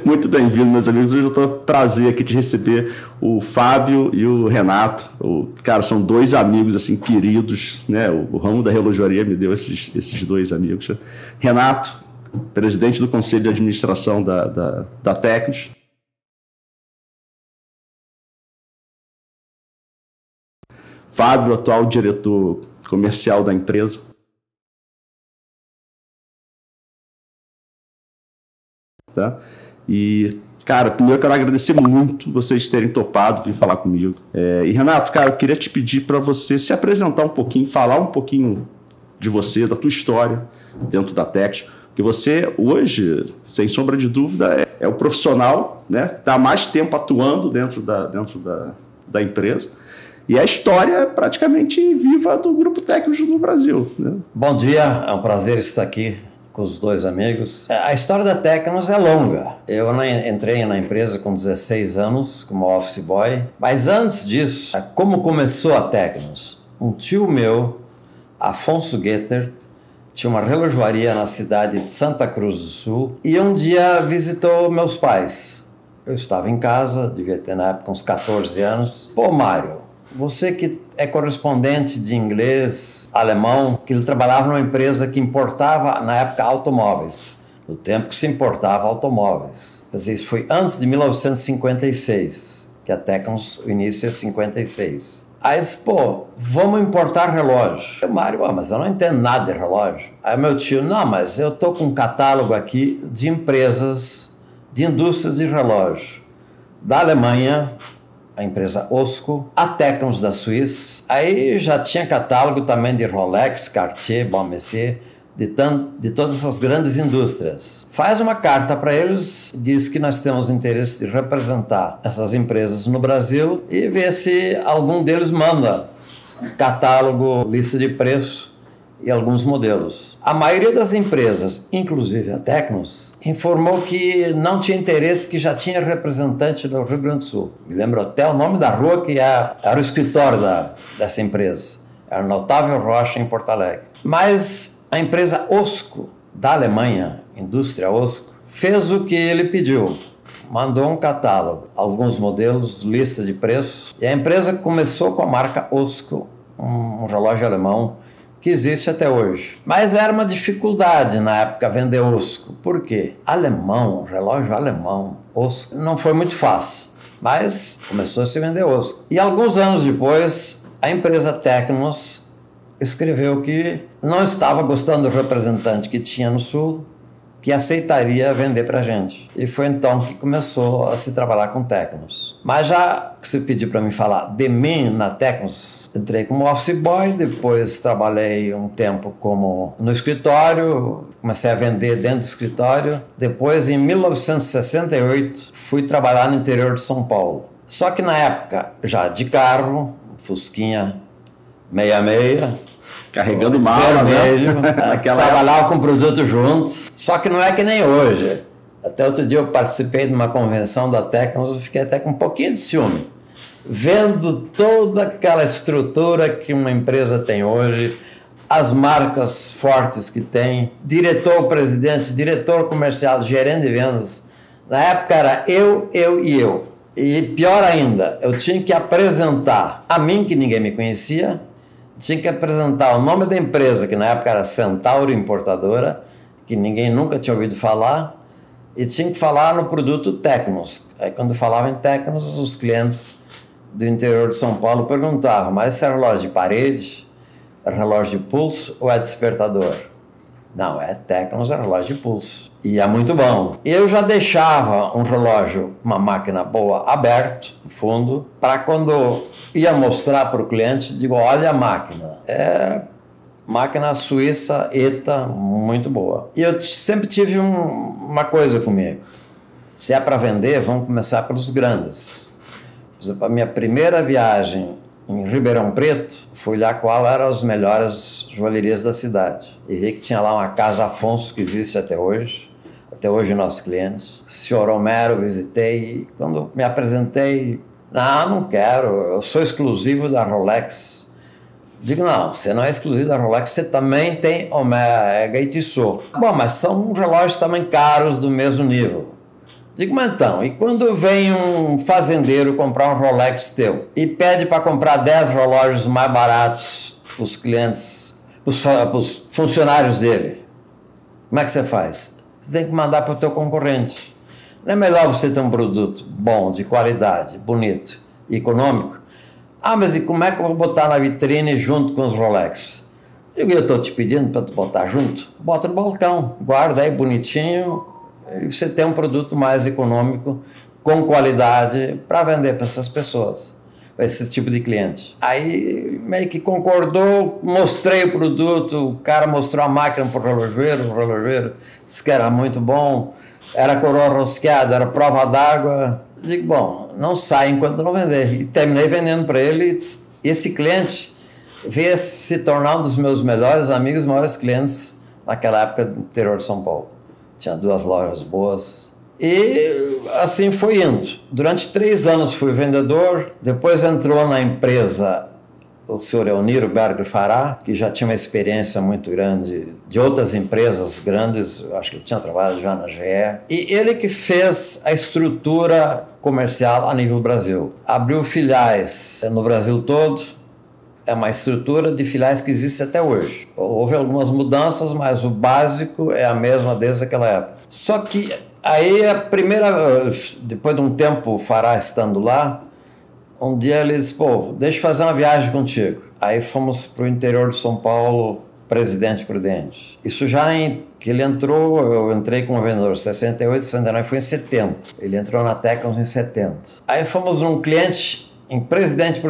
Muito bem-vindo, meus amigos. Hoje eu estou com prazer aqui de receber o Fábio e o Renato. Cara, são dois amigos assim queridos, né? O ramo da relojoaria me deu esses dois amigos. Renato, presidente do Conselho de Administração da Tecnos. Fábio, atual diretor comercial da empresa. Tá? E, cara, primeiro eu quero agradecer muito vocês terem topado vir falar comigo. E, Renato, cara, eu queria te pedir para você se apresentar um pouquinho, falar um pouquinho de você, da tua história dentro da Tecnos, porque você, hoje, sem sombra de dúvida, é o profissional, né, que está há mais tempo atuando dentro da empresa. E a história é praticamente viva do Grupo Tecnos no Brasil, né? Bom dia, é um prazer estar aqui com os dois amigos. A história da Tecnos é longa. Eu entrei na empresa com 16 anos como office boy, mas antes disso, como começou a Tecnos? Um tio meu, Afonso Guetter, tinha uma relojoaria na cidade de Santa Cruz do Sul e um dia visitou meus pais. Eu estava em casa, devia ter na época uns 14 anos. Pô, Mário, você que é correspondente de inglês, alemão, que ele trabalhava numa empresa que importava, na época, automóveis. No tempo que se importava automóveis. Quer dizer, isso foi antes de 1956, que a Tecnos, o início é 56. Aí disse, pô, vamos importar relógio. Eu, Mário, mas eu não entendo nada de relógio. Aí meu tio, não, mas eu tô com um catálogo aqui de empresas, de indústrias de relógio. Da Alemanha, a empresa Osco, a Tecnos da Suíça, aí já tinha catálogo também de Rolex, Cartier, Baume & Mercier, de todas essas grandes indústrias. Faz uma carta para eles, diz que nós temos interesse de representar essas empresas no Brasil e ver se algum deles manda catálogo, lista de preço e alguns modelos. A maioria das empresas, inclusive a Tecnos, informou que não tinha interesse, que já tinha representante no Rio Grande do Sul. Me lembro até o nome da rua que era o escritório dessa empresa. Era no Otávio Rocha, em Porto Alegre. Mas a empresa Osco, da Alemanha, Indústria Osco, fez o que ele pediu. Mandou um catálogo, alguns modelos, lista de preços. E a empresa começou com a marca Osco, um relógio alemão, que existe até hoje. Mas era uma dificuldade na época vender Osco. Por quê? Alemão, relógio alemão, Osco, não foi muito fácil. Mas começou a se vender Osco. E alguns anos depois, a empresa Tecnos escreveu que não estava gostando do representante que tinha no Sul, que aceitaria vender para a gente. E foi então que começou a se trabalhar com Tecnos. Mas já que você pediu para mim falar de mim na Tecnos, entrei como office boy, depois trabalhei um tempo no escritório, comecei a vender dentro do escritório. Depois, em 1968, fui trabalhar no interior de São Paulo. Só que na época, já de carro, Fusquinha 66, carregando mala, vermelho, né? Trabalhava com produto juntos, só que não é que nem hoje. Até outro dia eu participei de uma convenção da Tecnos, eu fiquei até com um pouquinho de ciúme, vendo toda aquela estrutura que uma empresa tem hoje, as marcas fortes que tem, diretor, presidente, diretor comercial, gerente de vendas. Na época era eu e eu. E pior ainda, eu tinha que apresentar a mim, que ninguém me conhecia, tinha que apresentar o nome da empresa, que na época era Centauro Importadora, que ninguém nunca tinha ouvido falar, e tinha que falar no produto Tecnos. Aí quando falava em Tecnos, os clientes do interior de São Paulo perguntavam, mas esse é relógio de parede, é relógio de pulso ou é despertador? Não, é Tecnos, é relógio de pulso. E é muito bom. Eu já deixava um relógio, uma máquina boa, aberto, no fundo, para quando ia mostrar para o cliente, digo, olha a máquina. É máquina suíça ETA, muito boa. E eu sempre tive uma coisa comigo. Se é para vender, vamos começar pelos grandes. Por exemplo, a minha primeira viagem em Ribeirão Preto, fui lá qual eram as melhores joalherias da cidade. E vi que tinha lá uma Casa Afonso, que existe até hoje nossos clientes. Senhor Homero, visitei, e quando me apresentei, não quero, eu sou exclusivo da Rolex, Digo, não, você não é exclusivo da Rolex, você também tem Omega e Tissot. Bom, mas são relógios também caros do mesmo nível. Digo, mas então, e quando vem um fazendeiro comprar um Rolex teu e pede para comprar 10 relógios mais baratos para os clientes, para os funcionários dele, como é que você faz? Você tem que mandar para o teu concorrente. Não é melhor você ter um produto bom, de qualidade, bonito e econômico? Ah, mas e como é que eu vou botar na vitrine junto com os Rolex? Eu estou te pedindo para tu botar junto? Bota no balcão, guarda aí bonitinho, e você tem um produto mais econômico, com qualidade, para vender para essas pessoas, para esse tipo de cliente. Aí meio que concordou, mostrei o produto, o cara mostrou a máquina para o relojoeiro disse que era muito bom, era coroa rosqueada, era prova d'água. Digo, bom, não sai enquanto não vender. E terminei vendendo para ele. Esse cliente veio se tornar um dos meus melhores amigos, maiores clientes naquela época do interior de São Paulo. Tinha 2 lojas boas. E assim foi indo. Durante 3 anos fui vendedor. Depois entrou na empresa o senhor Euniro Berger Fará, que já tinha uma experiência muito grande de outras empresas grandes, acho que ele tinha trabalhado já na GE, e ele que fez a estrutura comercial a nível Brasil. Abriu filiais no Brasil todo, é uma estrutura de filiais que existe até hoje. Houve algumas mudanças, mas o básico é a mesma desde aquela época. Só que aí depois de um tempo o Fará estando lá, um dia ele disse, pô, deixa eu fazer uma viagem contigo. Aí fomos para o interior de São Paulo, Presidente Prudente. Isso que ele entrou, eu entrei como vendedor em 68, 69, foi em 70. Ele entrou na Tecnos em 70. Aí fomos num cliente em Presidente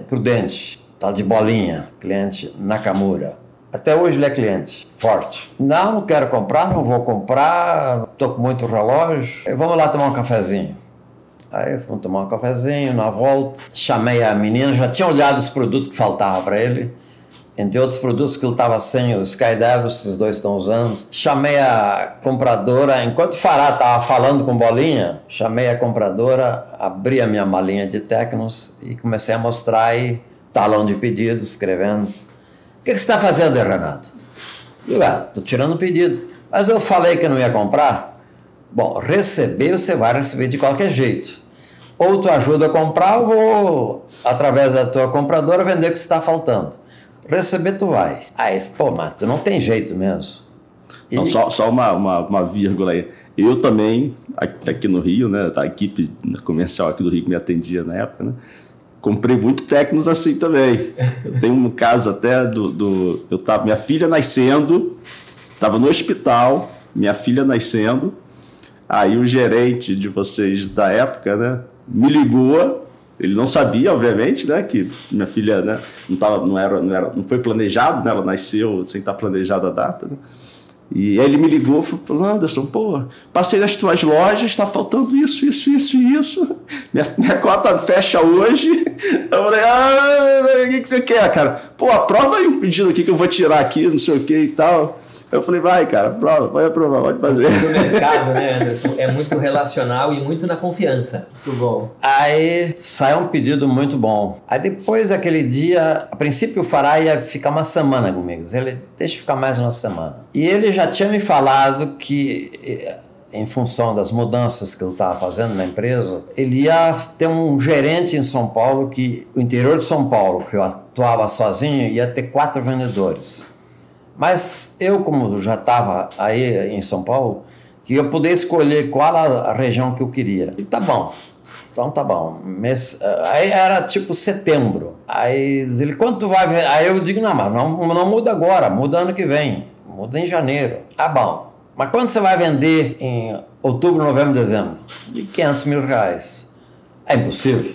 Prudente, tal de Bolinha, cliente Nakamura. Até hoje ele é cliente, forte. Não quero comprar, não vou comprar, estou com muito relógio. Vamos lá tomar um cafezinho. Aí fomos tomar um cafezinho, na volta, chamei a menina, já tinha olhado os produtos que faltavam para ele, entre outros produtos que ele estava sem, o Skydive, esses dois estão usando. Chamei a compradora, enquanto o Fará estava falando com Bolinha, chamei a compradora, abri a minha malinha de Tecnos e comecei a mostrar aí, talão de pedido, escrevendo. O que você está fazendo, Renato? Eu estou tirando o pedido. Mas eu falei que não ia comprar. Bom, receber você vai receber de qualquer jeito. Ou tu ajuda a comprar, ou vou, através da tua compradora, vender o que está faltando. Receber tu vai. Aí, pô, mas tu não tem jeito mesmo. Não, só uma vírgula aí. Eu também, aqui no Rio, né, a equipe comercial aqui do Rio que me atendia na época, né, comprei muito Tecnos assim também. Eu tenho um caso até minha filha nascendo, estava no hospital, minha filha nascendo. Aí o gerente de vocês da época, né, me ligou. Ele não sabia, obviamente, né, que minha filha, né, não foi planejado, né, ela nasceu sem estar planejada a data, né? E aí ele me ligou e falou, Anderson, pô, passei nas tuas lojas, está faltando isso. Minha cota fecha hoje. Eu falei, o que você quer, cara? Pô, aprova aí um pedido aqui que eu vou tirar aqui, não sei o que e tal. Eu falei, vai, cara, vai aprovar, pode fazer. O mercado, né, Anderson, é muito relacional e muito na confiança. Muito bom. Aí saiu um pedido muito bom. Aí depois daquele dia, a princípio o Fará ia ficar uma semana comigo. Ele deixa ficar mais uma semana. E ele já tinha me falado que, em função das mudanças que ele estava fazendo na empresa, ele ia ter um gerente em São Paulo, que o interior de São Paulo, que eu atuava sozinho, ia ter 4 vendedores. Mas eu, como já estava aí em São Paulo, que eu podia escolher qual a região que eu queria. E tá bom, então tá bom. Aí era tipo setembro. Aí ele, quanto tu vai ver? Aí eu digo, não muda agora, muda ano que vem, muda em janeiro. Ah, bom, mas quanto você vai vender em outubro, novembro, dezembro? De R$500 mil. É impossível.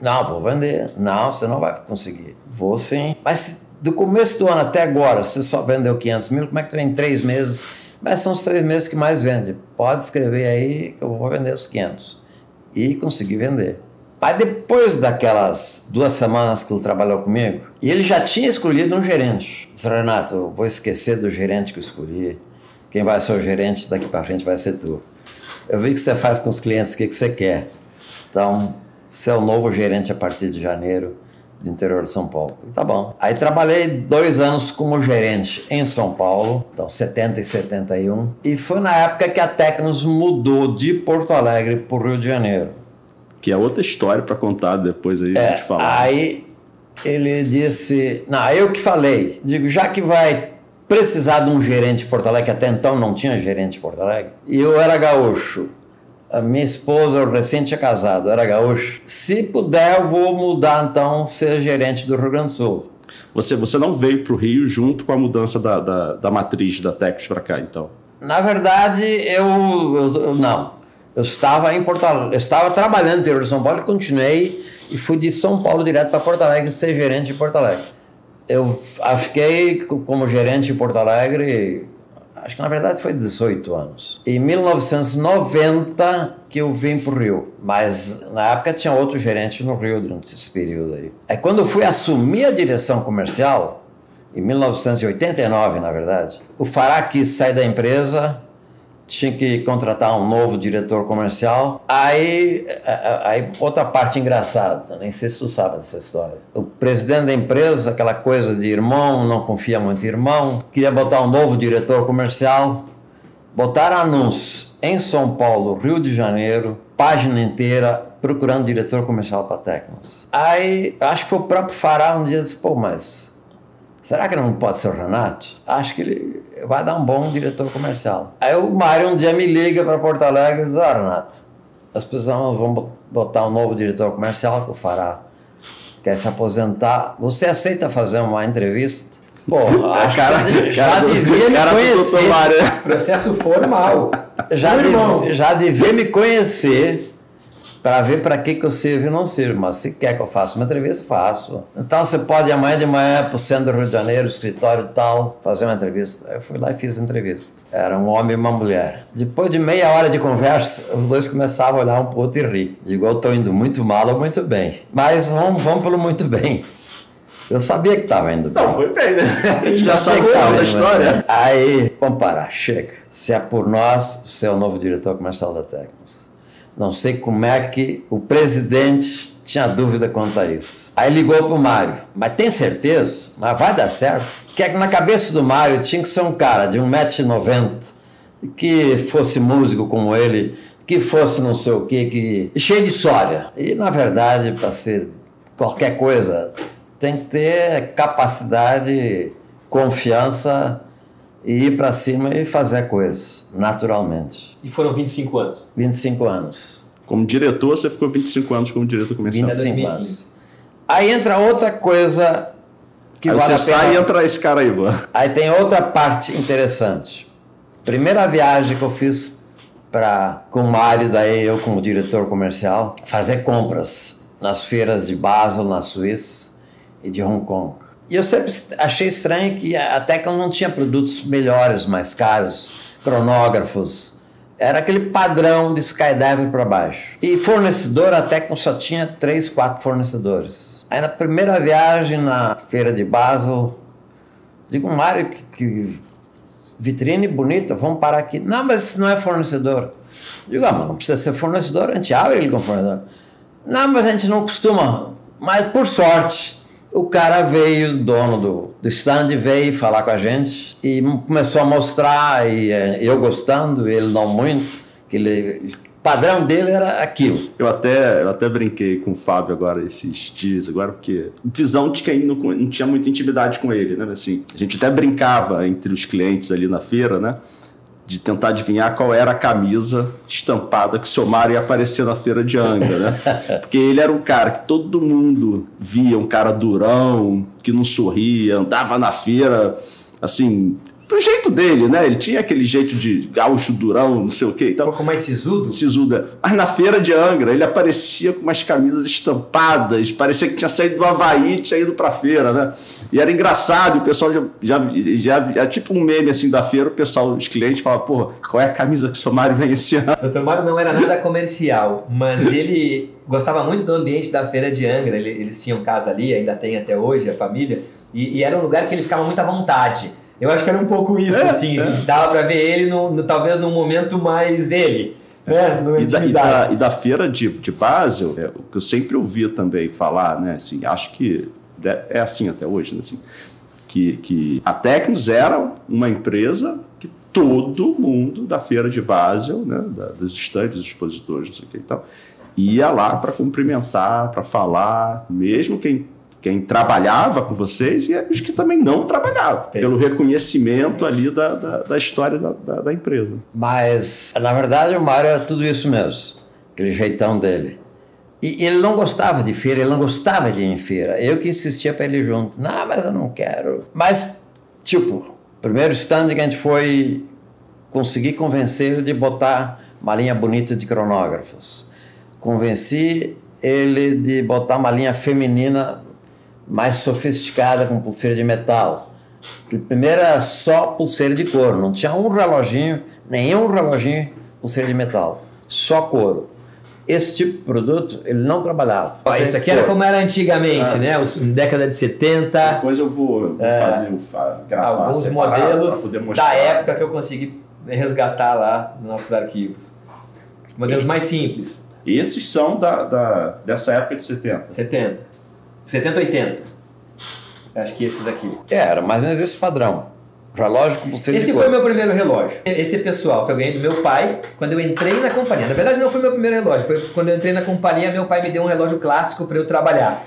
Não, vou vender. Não, você não vai conseguir. Vou sim. Mas do começo do ano até agora, você só vendeu 500 mil, como é que tu vem em 3 meses? Mas são os 3 meses que mais vende. Pode escrever aí que eu vou vender os 500. E consegui vender. Mas depois daquelas 2 semanas que ele trabalhou comigo, e ele já tinha escolhido um gerente. Disse, Renato, eu vou esquecer do gerente que eu escolhi. Quem vai ser o gerente daqui para frente vai ser tu. Eu vi que você faz com os clientes o que você quer. Então, você é o novo gerente a partir de janeiro. do interior de São Paulo. Tá bom. Aí trabalhei 2 anos como gerente em São Paulo, então 70 e 71, e foi na época que a Tecnos mudou de Porto Alegre para o Rio de Janeiro. Que é outra história para contar depois aí, a gente falar. Aí ele disse, não, eu que falei, digo, já que vai precisar de um gerente de Porto Alegre, que até então não tinha gerente de Porto Alegre, e eu era gaúcho, a minha esposa, eu recém tinha casado, era gaúcho, se puder eu vou mudar então, ser gerente do Rio Grande do Sul. Você não veio para o Rio junto com a mudança da matriz da Tecnos para cá, então? Na verdade, eu não. Eu estava em Porto Alegre, eu estava trabalhando no interior de São Paulo e continuei e fui de São Paulo direto para Porto Alegre ser gerente de Porto Alegre. Eu fiquei como gerente de Porto Alegre, acho que na verdade foi 18 anos. Em 1990 que eu vim para o Rio, mas na época tinha outro gerente no Rio durante esse período aí. Aí quando eu fui assumir a direção comercial, em 1989 na verdade, o Fará quis sair da empresa, tinha que contratar um novo diretor comercial. Aí outra parte engraçada, nem sei se tu sabe dessa história. O presidente da empresa, aquela coisa de irmão, não confia muito em irmão, queria botar um novo diretor comercial, botaram anúncios em São Paulo, Rio de Janeiro, página inteira, procurando diretor comercial para Tecnos. Aí, acho que foi o próprio Fará um dia disse, pô, mas será que não pode ser o Renato? Acho que ele vai dar um bom diretor comercial. Aí o Mário um dia me liga para Porto Alegre e diz, Renato, as pessoas vão botar um novo diretor comercial que o Fará quer se aposentar. Você aceita fazer uma entrevista? Pô, já devia me conhecer. Processo formal. Já devia me conhecer para ver para que eu sirvo e não sirvo, mas se quer que eu faça uma entrevista, faço. Então você pode ir amanhã de manhã para o centro do Rio de Janeiro, escritório e tal, fazer uma entrevista. Eu fui lá e fiz a entrevista. Era um homem e uma mulher. Depois de meia hora de conversa, os dois começavam a olhar um para o outro e rir. Digo, eu estou indo muito mal ou muito bem. Mas vamos pelo muito bem. Eu sabia que estava indo bem. Não, foi bem, né? A gente já sabia da história. Aí, vamos parar, chega. Se é por nós, você é o novo diretor comercial da Tecnos. Não sei como é que o presidente tinha dúvida quanto a isso. Aí ligou para o Mário. Mas tem certeza? Mas vai dar certo? Que é que na cabeça do Mário tinha que ser um cara de 1,90 m, que fosse músico como ele, que fosse não sei o quê, cheio de história. E, na verdade, para ser qualquer coisa, tem que ter capacidade, confiança e ir para cima e fazer coisas, naturalmente. E foram 25 anos? 25 anos. Como diretor, você ficou 25 anos como diretor comercial. 25 anos. Aí entra outra coisa que aí vale a você pena. sai e entra esse cara aí, mano. Aí tem outra parte interessante. Primeira viagem que eu fiz com o Mário, daí eu como diretor comercial, fazer compras nas feiras de Basel, na Suíça, e de Hong Kong. E eu sempre achei estranho que a Tecnos não tinha produtos melhores, mais caros, cronógrafos. Era aquele padrão de skydiver para baixo. E fornecedor, a Tecnos só tinha 3, 4 fornecedores. Aí na primeira viagem na feira de Basel, digo, Mário, que vitrine bonita, vamos parar aqui. Não, mas isso não é fornecedor. Digo, mas não precisa ser fornecedor, a gente abre ele como fornecedor. Não, mas a gente não costuma. Mas por sorte, o cara veio, o dono do stand, veio falar com a gente e começou a mostrar, e eu gostando, ele não muito, que o padrão dele era aquilo. Eu até brinquei com o Fábio agora esses dias, agora, porque visão de quem não tinha muita intimidade com ele, né? Assim, a gente até brincava entre os clientes ali na feira, né? De tentar adivinhar qual era a camisa estampada que o seu Mário ia aparecer na feira de Angra, né? Porque ele era um cara que todo mundo via, um cara durão, que não sorria, andava na feira, assim, do jeito dele, né? Ele tinha aquele jeito de gaúcho durão, não sei o quê. Então, um pouco mais sisudo? Sisuda. Mas na feira de Angra, ele aparecia com umas camisas estampadas, parecia que tinha saído do Havaí e tinha ido pra feira, né? E era engraçado, o pessoal já tipo um meme assim da feira, o pessoal, os clientes falavam, porra, qual é a camisa que o seu Mário vem esse ano? O Dr. Mário não era nada comercial, mas ele gostava muito do ambiente da feira de Angra, eles tinham casa ali, ainda tem até hoje, a família, e era um lugar que ele ficava muito à vontade. Eu acho que era um pouco isso, dava pra ver ele talvez num momento mais ele. E da feira de Basel, o que eu sempre ouvi também falar, né? Assim, acho que é assim até hoje, né? Assim, que a Tecnos era uma empresa que todo mundo da feira de Basel, né? Dos estandes, dos expositores, não sei o que e tal, ia lá para cumprimentar, para falar, mesmo quem trabalhava com vocês e os que também não trabalhavam, pelo reconhecimento ali da história da empresa. Mas, na verdade, o Mário era tudo isso mesmo, aquele jeitão dele. E ele não gostava de feira, ele não gostava de ir em feira. Eu que insistia para ele junto. Não, mas eu não quero. Mas, tipo, primeiro stand que a gente foi conseguir convencer ele de botar uma linha bonita de cronógrafos. Convenci ele de botar uma linha feminina mais sofisticada, com pulseira de metal. Que primeiro era só pulseira de couro, não tinha um reloginho, nenhum reloginho pulseira de metal, só couro. Esse tipo de produto ele não trabalhava. Isso aqui era como era antigamente, né? Década de 70. Depois eu vou fazer gravar alguns modelos da época que eu consegui resgatar lá nos nossos arquivos. Modelos mais simples. Esses são dessa época de 70. 70, 80. Acho que esses aqui. Era mais ou menos esse padrão. Relógio com pulseira de Esse couro. foi o meu primeiro relógio. Esse pessoal que eu ganhei do meu pai quando eu entrei na companhia. Na verdade, não foi meu primeiro relógio. Foi quando eu entrei na companhia, meu pai me deu um relógio clássico para eu trabalhar.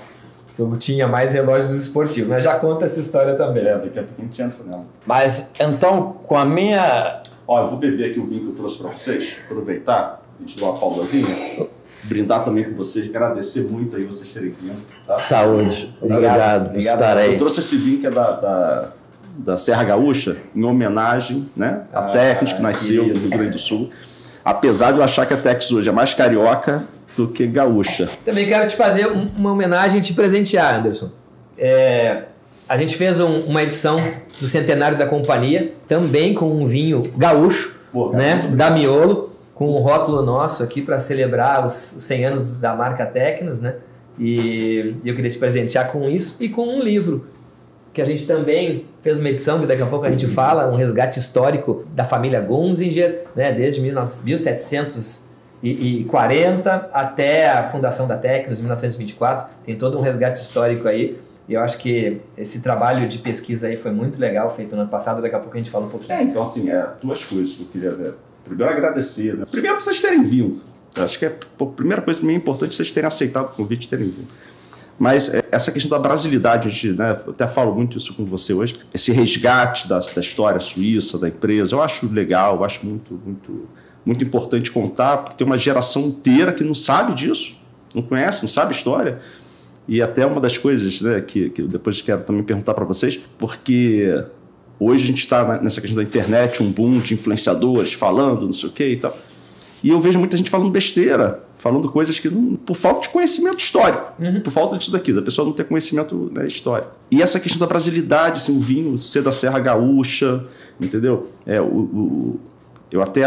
Eu tinha mais relógios esportivos. Mas já conta essa história também. Daqui a pouco a gente entra nela. Mas, então, com a minha... Ó, eu vou beber aqui o vinho que eu trouxe para vocês. Aproveitar, a gente dá uma pausazinha. Brindar também com vocês, agradecer muito aí vocês terem vindo. Tá? Saúde. Obrigado por estar aí. Eu trouxe esse vinho que é da Serra Gaúcha, em homenagem, né, a Tecnos, que nasceu no Rio Grande do Sul. Apesar de eu achar que a Tecnos hoje é mais carioca do que gaúcha. Também quero te fazer uma homenagem e te presentear, Anderson. A gente fez uma edição do centenário da companhia, também com um vinho gaúcho, né, da Miolo, com um rótulo nosso aqui para celebrar os 100 anos da marca Tecnos, né? E eu queria te presentear com isso e com um livro que a gente também fez uma edição, que daqui a pouco a gente fala, um resgate histórico da família Gunzinger, né? Desde 1740 até a fundação da Tecnos, em 1924. Tem todo um resgate histórico aí. E eu acho que esse trabalho de pesquisa aí foi muito legal, feito no ano passado. Daqui a pouco a gente fala um pouquinho. Então, assim, duas coisas que eu queria ver. Primeiro, agradecer. Né? Primeiro, para vocês terem vindo. Eu acho que a primeira coisa meio importante é vocês terem aceitado o convite e terem vindo. Mas essa questão da brasilidade, a gente, né, eu até falo muito isso com você hoje, esse resgate da história suíça, da empresa, eu acho legal, eu acho muito importante contar, porque tem uma geração inteira que não sabe disso, não conhece, não sabe a história. E até uma das coisas, né, que eu depois quero também perguntar para vocês, porque... Hoje a gente está nessa questão da internet, um boom de influenciadores falando, não sei o que e tal. E eu vejo muita gente falando besteira, falando coisas que não, por falta de conhecimento histórico, por falta disso daqui, da pessoa não ter conhecimento, né, histórico. E essa questão da brasilidade, assim, o vinho ser da Serra Gaúcha, entendeu? Eu até,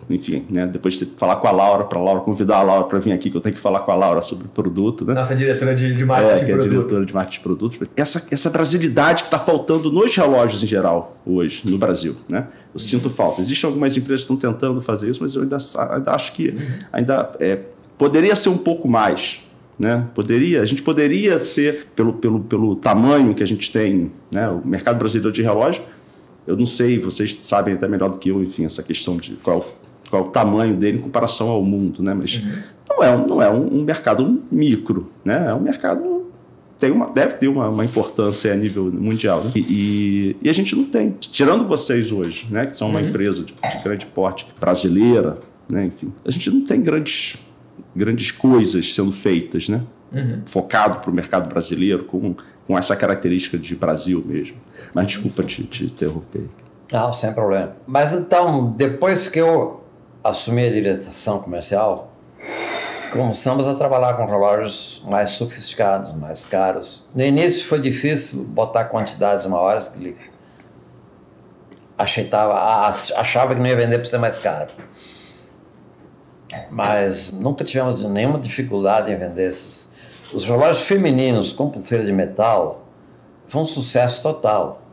enfim, né, depois de falar com a Laura, para a Laura convidar a Laura para vir aqui, que eu tenho que falar com a Laura sobre o produto, né? Nossa diretora de marketing de produto. Diretora de marketing de produtos. Essa brasilidade que está faltando nos relógios em geral hoje, no Brasil, né? Eu sinto falta. Existem algumas empresas que estão tentando fazer isso, mas eu ainda acho que poderia ser um pouco mais. Né? A gente poderia ser, pelo tamanho que a gente tem, né? O mercado brasileiro de relógio. Eu não sei, vocês sabem até melhor do que eu, enfim, essa questão de qual é o tamanho dele em comparação ao mundo, né? Mas não é um mercado micro, né? É um mercado deve ter uma importância a nível mundial, né? E a gente não tem. Tirando vocês hoje, né? Que são uma empresa de grande porte brasileira, né? Enfim, a gente não tem grandes coisas sendo feitas, né? Focado para o mercado brasileiro com essa característica de Brasil mesmo. Mas desculpa te interromper. Não, sem problema. Mas então, depois que eu assumi a direção comercial, começamos a trabalhar com relógios mais sofisticados, mais caros. No início foi difícil botar quantidades maiores, que ele achava que não ia vender por ser mais caro. Mas nunca tivemos nenhuma dificuldade em vender esses. Os relógios femininos com pulseira de metal foi um sucesso total,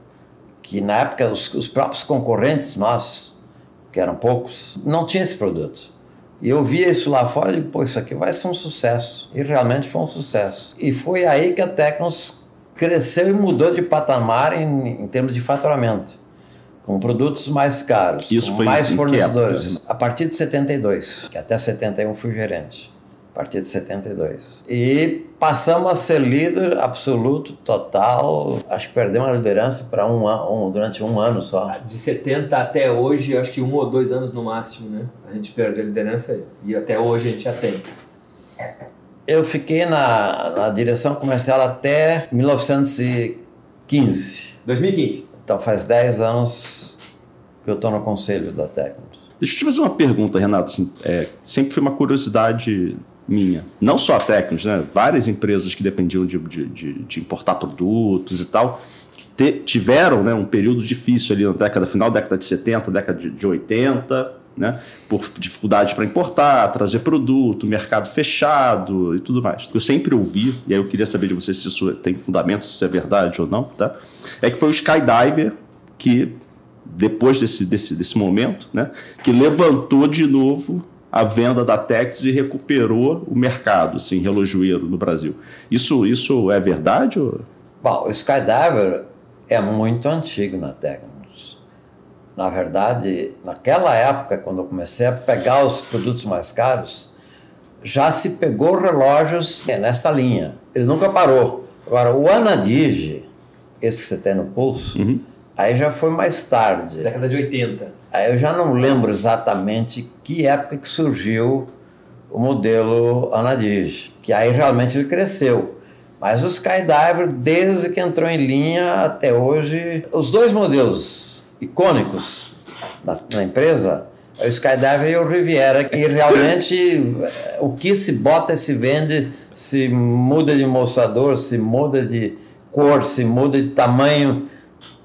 que na época os próprios concorrentes nossos, que eram poucos, não tinham esse produto. E eu via isso lá fora e digo, pô, isso aqui vai ser um sucesso. E realmente foi um sucesso. E foi aí que a Tecnos cresceu e mudou de patamar em termos de faturamento, com produtos mais caros, isso com foi mais em fornecedores. A partir de 72, que até 71 fui gerente. A partir de 72. E passamos a ser líder absoluto, total. Acho que perdemos a liderança para durante um ano só. De 70 até hoje, acho que 1 ou 2 anos no máximo, né? A gente perde a liderança e até hoje a gente já tem. Eu fiquei na direção comercial até 1915. 2015. Então faz 10 anos que eu estou no conselho da Tecnos. Deixa eu te fazer uma pergunta, Renato. Assim, sempre foi uma curiosidade minha. Não só a Tecnos, né? Várias empresas que dependiam de importar produtos e tal, tiveram, né, um período difícil ali na final da década de 70, década de 80, né? Por dificuldade para importar, trazer produto, mercado fechado e tudo mais. Eu sempre ouvi, e aí eu queria saber de você se isso tem fundamento, se isso é verdade ou não, tá? É que foi o Skydiver que, depois desse momento, né, que levantou de novo a venda da Tecnos e recuperou o mercado, assim, relojoeiro no Brasil. Isso é verdade? Ou... Bom, o Skydiver é muito antigo na Tecnos. Na verdade, naquela época, quando eu comecei a pegar os produtos mais caros, já se pegou relógios nessa linha. Ele nunca parou. Agora, o Anadige, esse que você tem no pulso, aí já foi mais tarde. Década de 80. Aí eu já não lembro exatamente que época que surgiu o modelo Anadige, que aí realmente ele cresceu. Mas o Skydiver, desde que entrou em linha até hoje, os dois modelos icônicos na empresa, é o Skydiver e o Riviera, e realmente o que se bota se vende, se muda de mostrador, se muda de cor, se muda de tamanho,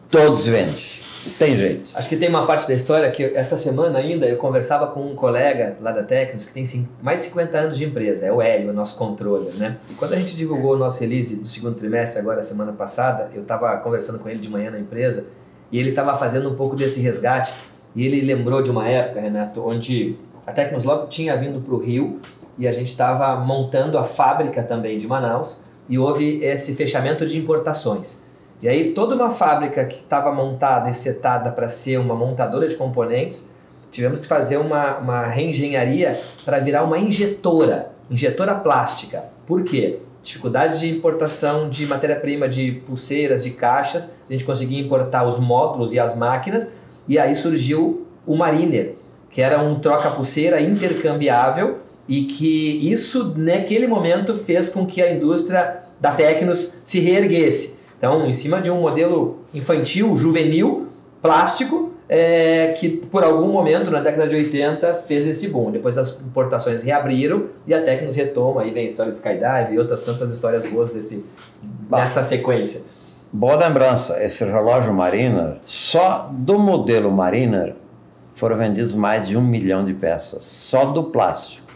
todos vendem. Não tem jeito. Acho que tem uma parte da história que essa semana ainda eu conversava com um colega lá da Tecnos que tem mais de 50 anos de empresa, é o Hélio, o nosso controller, né? E quando a gente divulgou o nosso release do segundo trimestre, agora semana passada, eu estava conversando com ele de manhã na empresa e ele estava fazendo um pouco desse resgate e ele lembrou de uma época, Renato, onde a Tecnos logo tinha vindo para o Rio e a gente estava montando a fábrica também de Manaus e houve esse fechamento de importações. E aí toda uma fábrica que estava montada e setada para ser uma montadora de componentes, tivemos que fazer uma reengenharia para virar uma injetora plástica. Por quê? Dificuldade de importação de matéria-prima, de pulseiras, de caixas, a gente conseguia importar os módulos e as máquinas, e aí surgiu o Mariner, que era um troca-pulseira intercambiável, e que isso, naquele momento, fez com que a indústria da Tecnos se reerguesse. Então, em cima de um modelo infantil, juvenil, plástico, que por algum momento, na década de 80, fez esse boom. Depois as importações reabriram e a Tecnos retoma. Aí vem a história de Skydive e outras tantas histórias boas dessa sequência. Boa lembrança. Esse relógio Mariner, só do modelo Mariner, foram vendidos mais de 1 milhão de peças. Só do plástico.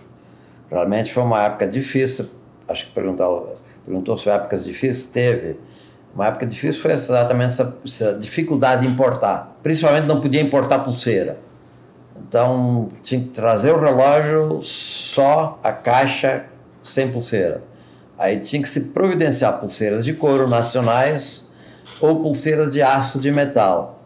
Realmente foi uma época difícil. Acho que perguntou se épocas difíceis. Teve. Uma época difícil foi exatamente essa dificuldade de importar. Principalmente não podia importar pulseira. Então tinha que trazer o relógio só a caixa sem pulseira. Aí tinha que se providenciar pulseiras de couro nacionais ou pulseiras de aço de metal.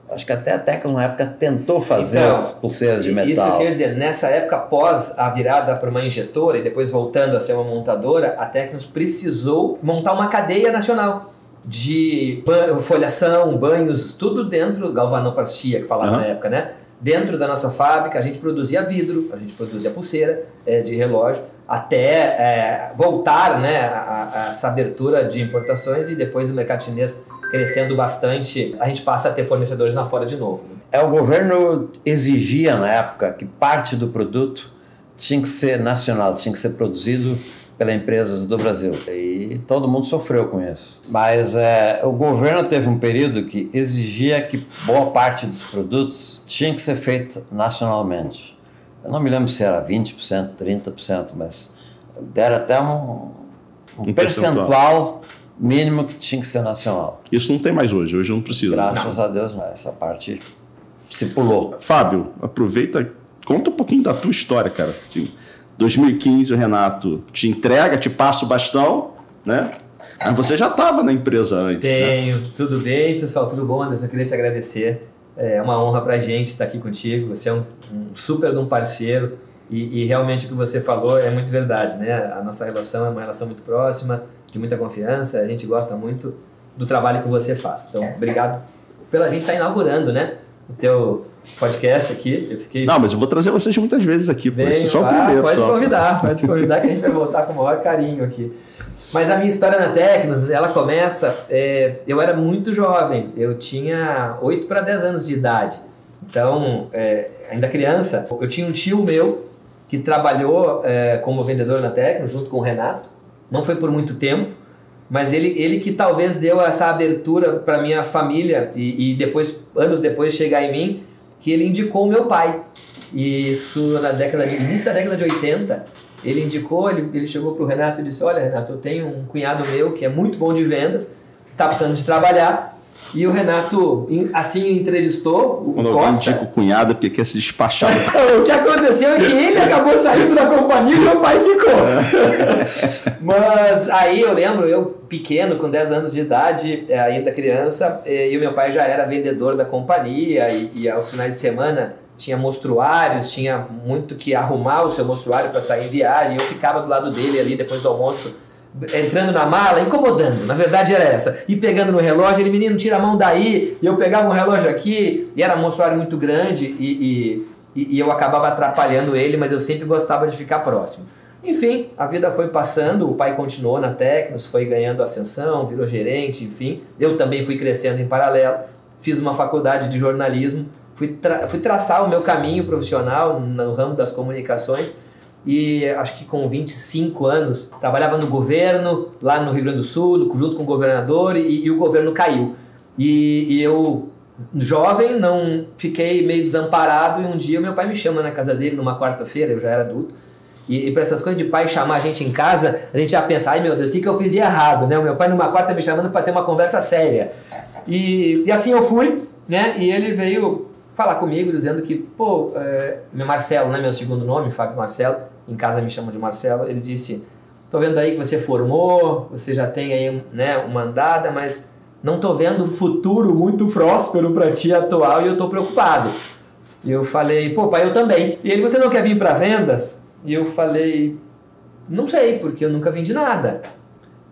Acho que até a Tecnos, na época, tentou fazer as pulseiras de metal. Isso quer dizer, nessa época, após a virada para uma injetora e depois voltando a ser uma montadora, a Tecnos precisou montar uma cadeia nacional de folhação, banhos, tudo dentro, galvanoplastia, que falava na época, né? Dentro da nossa fábrica, a gente produzia vidro, a gente produzia pulseira de relógio, até voltar, né, a essa abertura de importações e depois o mercado chinês crescendo bastante, a gente passa a ter fornecedores lá fora de novo. O governo exigia na época que parte do produto tinha que ser nacional, tinha que ser produzido pelas empresas do Brasil. E todo mundo sofreu com isso. Mas o governo teve um período que exigia que boa parte dos produtos tinha que ser feita nacionalmente. Eu não me lembro se era 20%, 30%, mas deram até um percentual mínimo que tinha que ser nacional. Isso não tem mais hoje não precisa. Graças a Deus, mas essa parte se pulou. Fábio, aproveita conta um pouquinho da tua história, cara. Assim, 2015 o Renato te entrega, te passa o bastão, né? Mas você já estava na empresa antes. Tenho, né? Tudo bem, pessoal, tudo bom, Anderson? Eu queria te agradecer. É uma honra pra gente estar aqui contigo. Você é um super de um parceiro e realmente o que você falou é muito verdade, né? A nossa relação é uma relação muito próxima, de muita confiança. A gente gosta muito do trabalho que você faz. Então, obrigado pela gente estar inaugurando, né? O teu podcast aqui. Eu fiquei... Não, mas eu vou trazer vocês muitas vezes aqui. Esse é só o primeiro. Pode convidar que a gente vai voltar com o maior carinho aqui. Mas a minha história na Tecnos, ela começa... eu era muito jovem, eu tinha 8 para 10 anos de idade. Então, ainda criança, eu tinha um tio meu que trabalhou como vendedor na Tecnos, junto com o Renato. Não foi por muito tempo, mas ele que talvez deu essa abertura para minha família e depois, anos depois chegar em mim, que ele indicou o meu pai. E isso início da década de 80... Ele indicou, ele chegou para o Renato e disse, olha, Renato, eu tenho um cunhado meu que é muito bom de vendas, está precisando de trabalhar. E o Renato, assim, entrevistou o Quando Costa. eu indico o cunhado, porque quer se despachar. O que aconteceu é que ele acabou saindo da companhia e meu pai ficou. Mas aí eu lembro, eu pequeno, com 10 anos de idade, ainda criança, e o meu pai já era vendedor da companhia e aos finais de semana... Tinha mostruários, tinha muito que arrumar o seu mostruário para sair em viagem. Eu ficava do lado dele ali depois do almoço, entrando na mala, incomodando. Na verdade era essa. E pegando no relógio, ele, menino, tira a mão daí. E eu pegava um relógio aqui, e era um mostruário muito grande, e eu acabava atrapalhando ele, mas eu sempre gostava de ficar próximo. Enfim, a vida foi passando, o pai continuou na Tecnos, foi ganhando ascensão, virou gerente, enfim. Eu também fui crescendo em paralelo, fiz uma faculdade de jornalismo, fui traçar o meu caminho profissional no ramo das comunicações e acho que com 25 anos trabalhava no governo, lá no Rio Grande do Sul, junto com o governador e o governo caiu. E eu, jovem, não fiquei meio desamparado e um dia meu pai me chama na casa dele numa quarta-feira, eu já era adulto, e para essas coisas de pai chamar a gente em casa, a gente já pensa, ai meu Deus, o que eu fiz de errado, né? O meu pai numa quarta me chamando para ter uma conversa séria. E assim eu fui, né? E ele veio falar comigo dizendo que, meu Marcelo, né, meu segundo nome, Fábio Marcelo, em casa me chamam de Marcelo, ele disse, tô vendo aí que você formou, você já tem aí, né, uma andada, mas não tô vendo um futuro muito próspero para ti atual e eu tô preocupado. E eu falei, pai, eu também. E ele, você não quer vir para vendas? E eu falei, não sei, porque eu nunca vendi nada.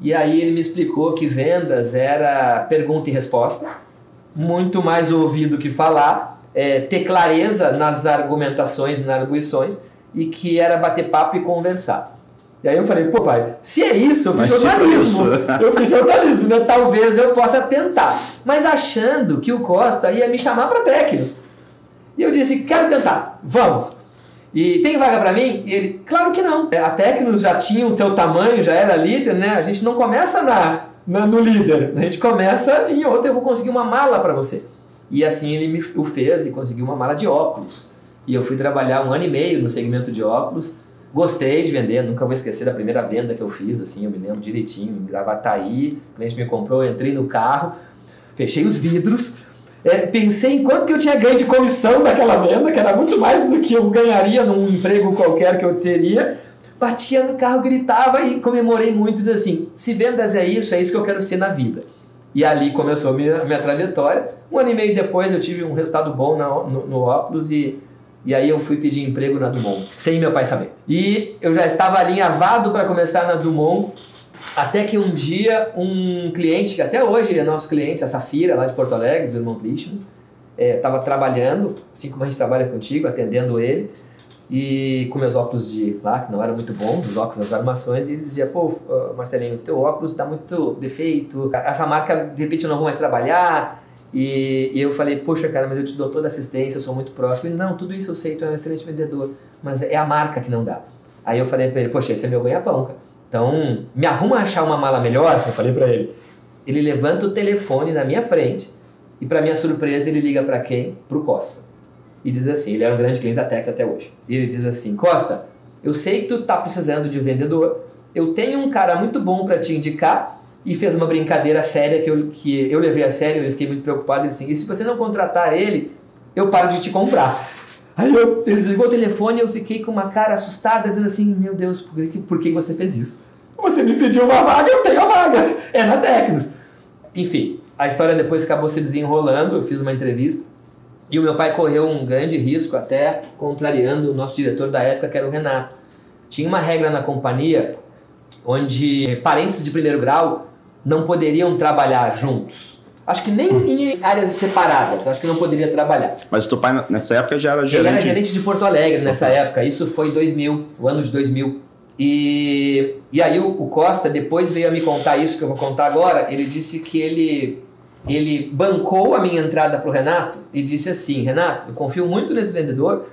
E aí ele me explicou que vendas era pergunta e resposta, muito mais ouvir do que falar, ter clareza nas argumentações, nas arguições, e que era bater papo e conversar. E aí eu falei, pai, se é isso, eu fiz jornalismo. Eu fiz jornalismo, né? Talvez eu possa tentar. Mas achando que o Costa ia me chamar para Tecnos. E eu disse, quero tentar, vamos. E tem vaga para mim? E ele, claro que não. A Tecnos já tinha o teu tamanho, já era líder, né? A gente não começa no líder, a gente começa em outra, eu vou conseguir uma mala para você. E assim ele o fez e conseguiu uma mala de óculos. E eu fui trabalhar 1 ano e meio no segmento de óculos. Gostei de vender, nunca vou esquecer da primeira venda que eu fiz, assim, eu me lembro direitinho, em Gravataí, o cliente me comprou, eu entrei no carro, fechei os vidros, pensei em quanto que eu tinha ganho de comissão daquela venda, que era muito mais do que eu ganharia num emprego qualquer que eu teria. Batia no carro, gritava e comemorei muito, assim, se vendas é isso que eu quero ser na vida. E ali começou minha trajetória. 1 ano e meio depois eu tive um resultado bom no óculos e aí eu fui pedir emprego na Dumont, sem meu pai saber. E eu já estava alinhavado para começar na Dumont, até que um dia um cliente, que até hoje é nosso cliente, a Safira, lá de Porto Alegre, os irmãos Lichman, estava trabalhando, assim como a gente trabalha contigo, atendendo ele, e com meus óculos de lá, que não eram muito bons, os óculos das armações, e ele dizia, Marcelinho, teu óculos dá muito defeito, essa marca, de repente, eu não vou mais trabalhar. E eu falei, poxa, cara, mas eu te dou toda assistência, eu sou muito próximo. Ele, não, tudo isso eu sei, tu é um excelente vendedor, mas é a marca que não dá. Aí eu falei pra ele, poxa, esse é meu ganha-pão, cara. Então, me arruma a achar uma mala melhor, eu falei pra ele. Ele levanta o telefone na minha frente e, pra minha surpresa, ele liga pra quem? Pro Costa. E diz assim, ele era um grande cliente da Tex até hoje. E ele diz assim, Costa, eu sei que tu tá precisando de um vendedor, eu tenho um cara muito bom para te indicar, e fez uma brincadeira séria que eu levei a sério, eu fiquei muito preocupado. Ele disse assim, e se você não contratar ele, eu paro de te comprar. Aí ele desligou o telefone e eu fiquei com uma cara assustada, dizendo assim, meu Deus, por que você fez isso? Você me pediu uma vaga, eu tenho a vaga. É na Tecnos. Enfim, a história depois acabou se desenrolando, eu fiz uma entrevista e o meu pai correu um grande risco, até contrariando o nosso diretor da época, que era o Renato. Tinha uma regra na companhia onde parentes de primeiro grau não poderiam trabalhar juntos. Acho que nem em áreas separadas, acho que não poderia trabalhar. Mas o teu pai nessa época já era gerente? Ele era gerente de Porto Alegre nessa época, isso foi 2000, o ano de 2000. E aí o Costa depois veio a me contar isso que eu vou contar agora. Ele disse que ele bancou a minha entrada para o Renato e disse assim, Renato, eu confio muito nesse vendedor,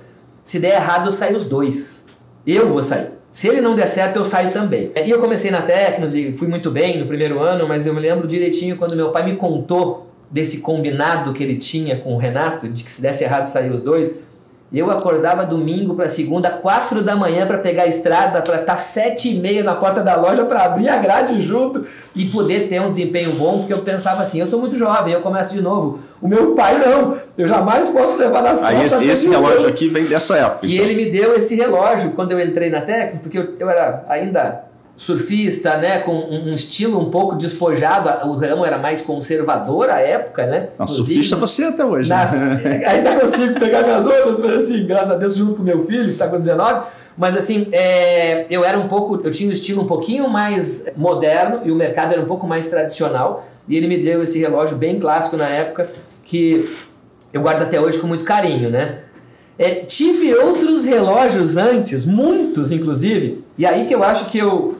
se der errado eu saio os dois, eu vou sair. Se ele não der certo, eu saio também. E eu comecei na Tecnos e fui muito bem no primeiro ano, mas eu me lembro direitinho quando meu pai me contou desse combinado que ele tinha com o Renato, de que se desse errado, sair os dois. Eu acordava domingo para segunda, 4 da manhã para pegar a estrada, para estar 7h30 na porta da loja para abrir a grade junto e poder ter um desempenho bom, porque eu pensava assim, eu sou muito jovem, eu começo de novo. O meu pai não, eu jamais posso levar nas costas. Aí esse relógio aqui vem dessa época. E então. Ele me deu esse relógio quando eu entrei na Tecnos, porque eu era ainda surfista, né, com um estilo um pouco despojado, o ramo era mais conservador à época, né? Não, surfista você até hoje. Ainda consigo pegar minhas ondas, mas assim, graças a Deus, junto com meu filho, que está com 19, mas assim, eu tinha um estilo um pouquinho mais moderno e o mercado era um pouco mais tradicional, e ele me deu esse relógio bem clássico na época, que eu guardo até hoje com muito carinho, né? Tive outros relógios antes, muitos inclusive, e aí que eu acho que eu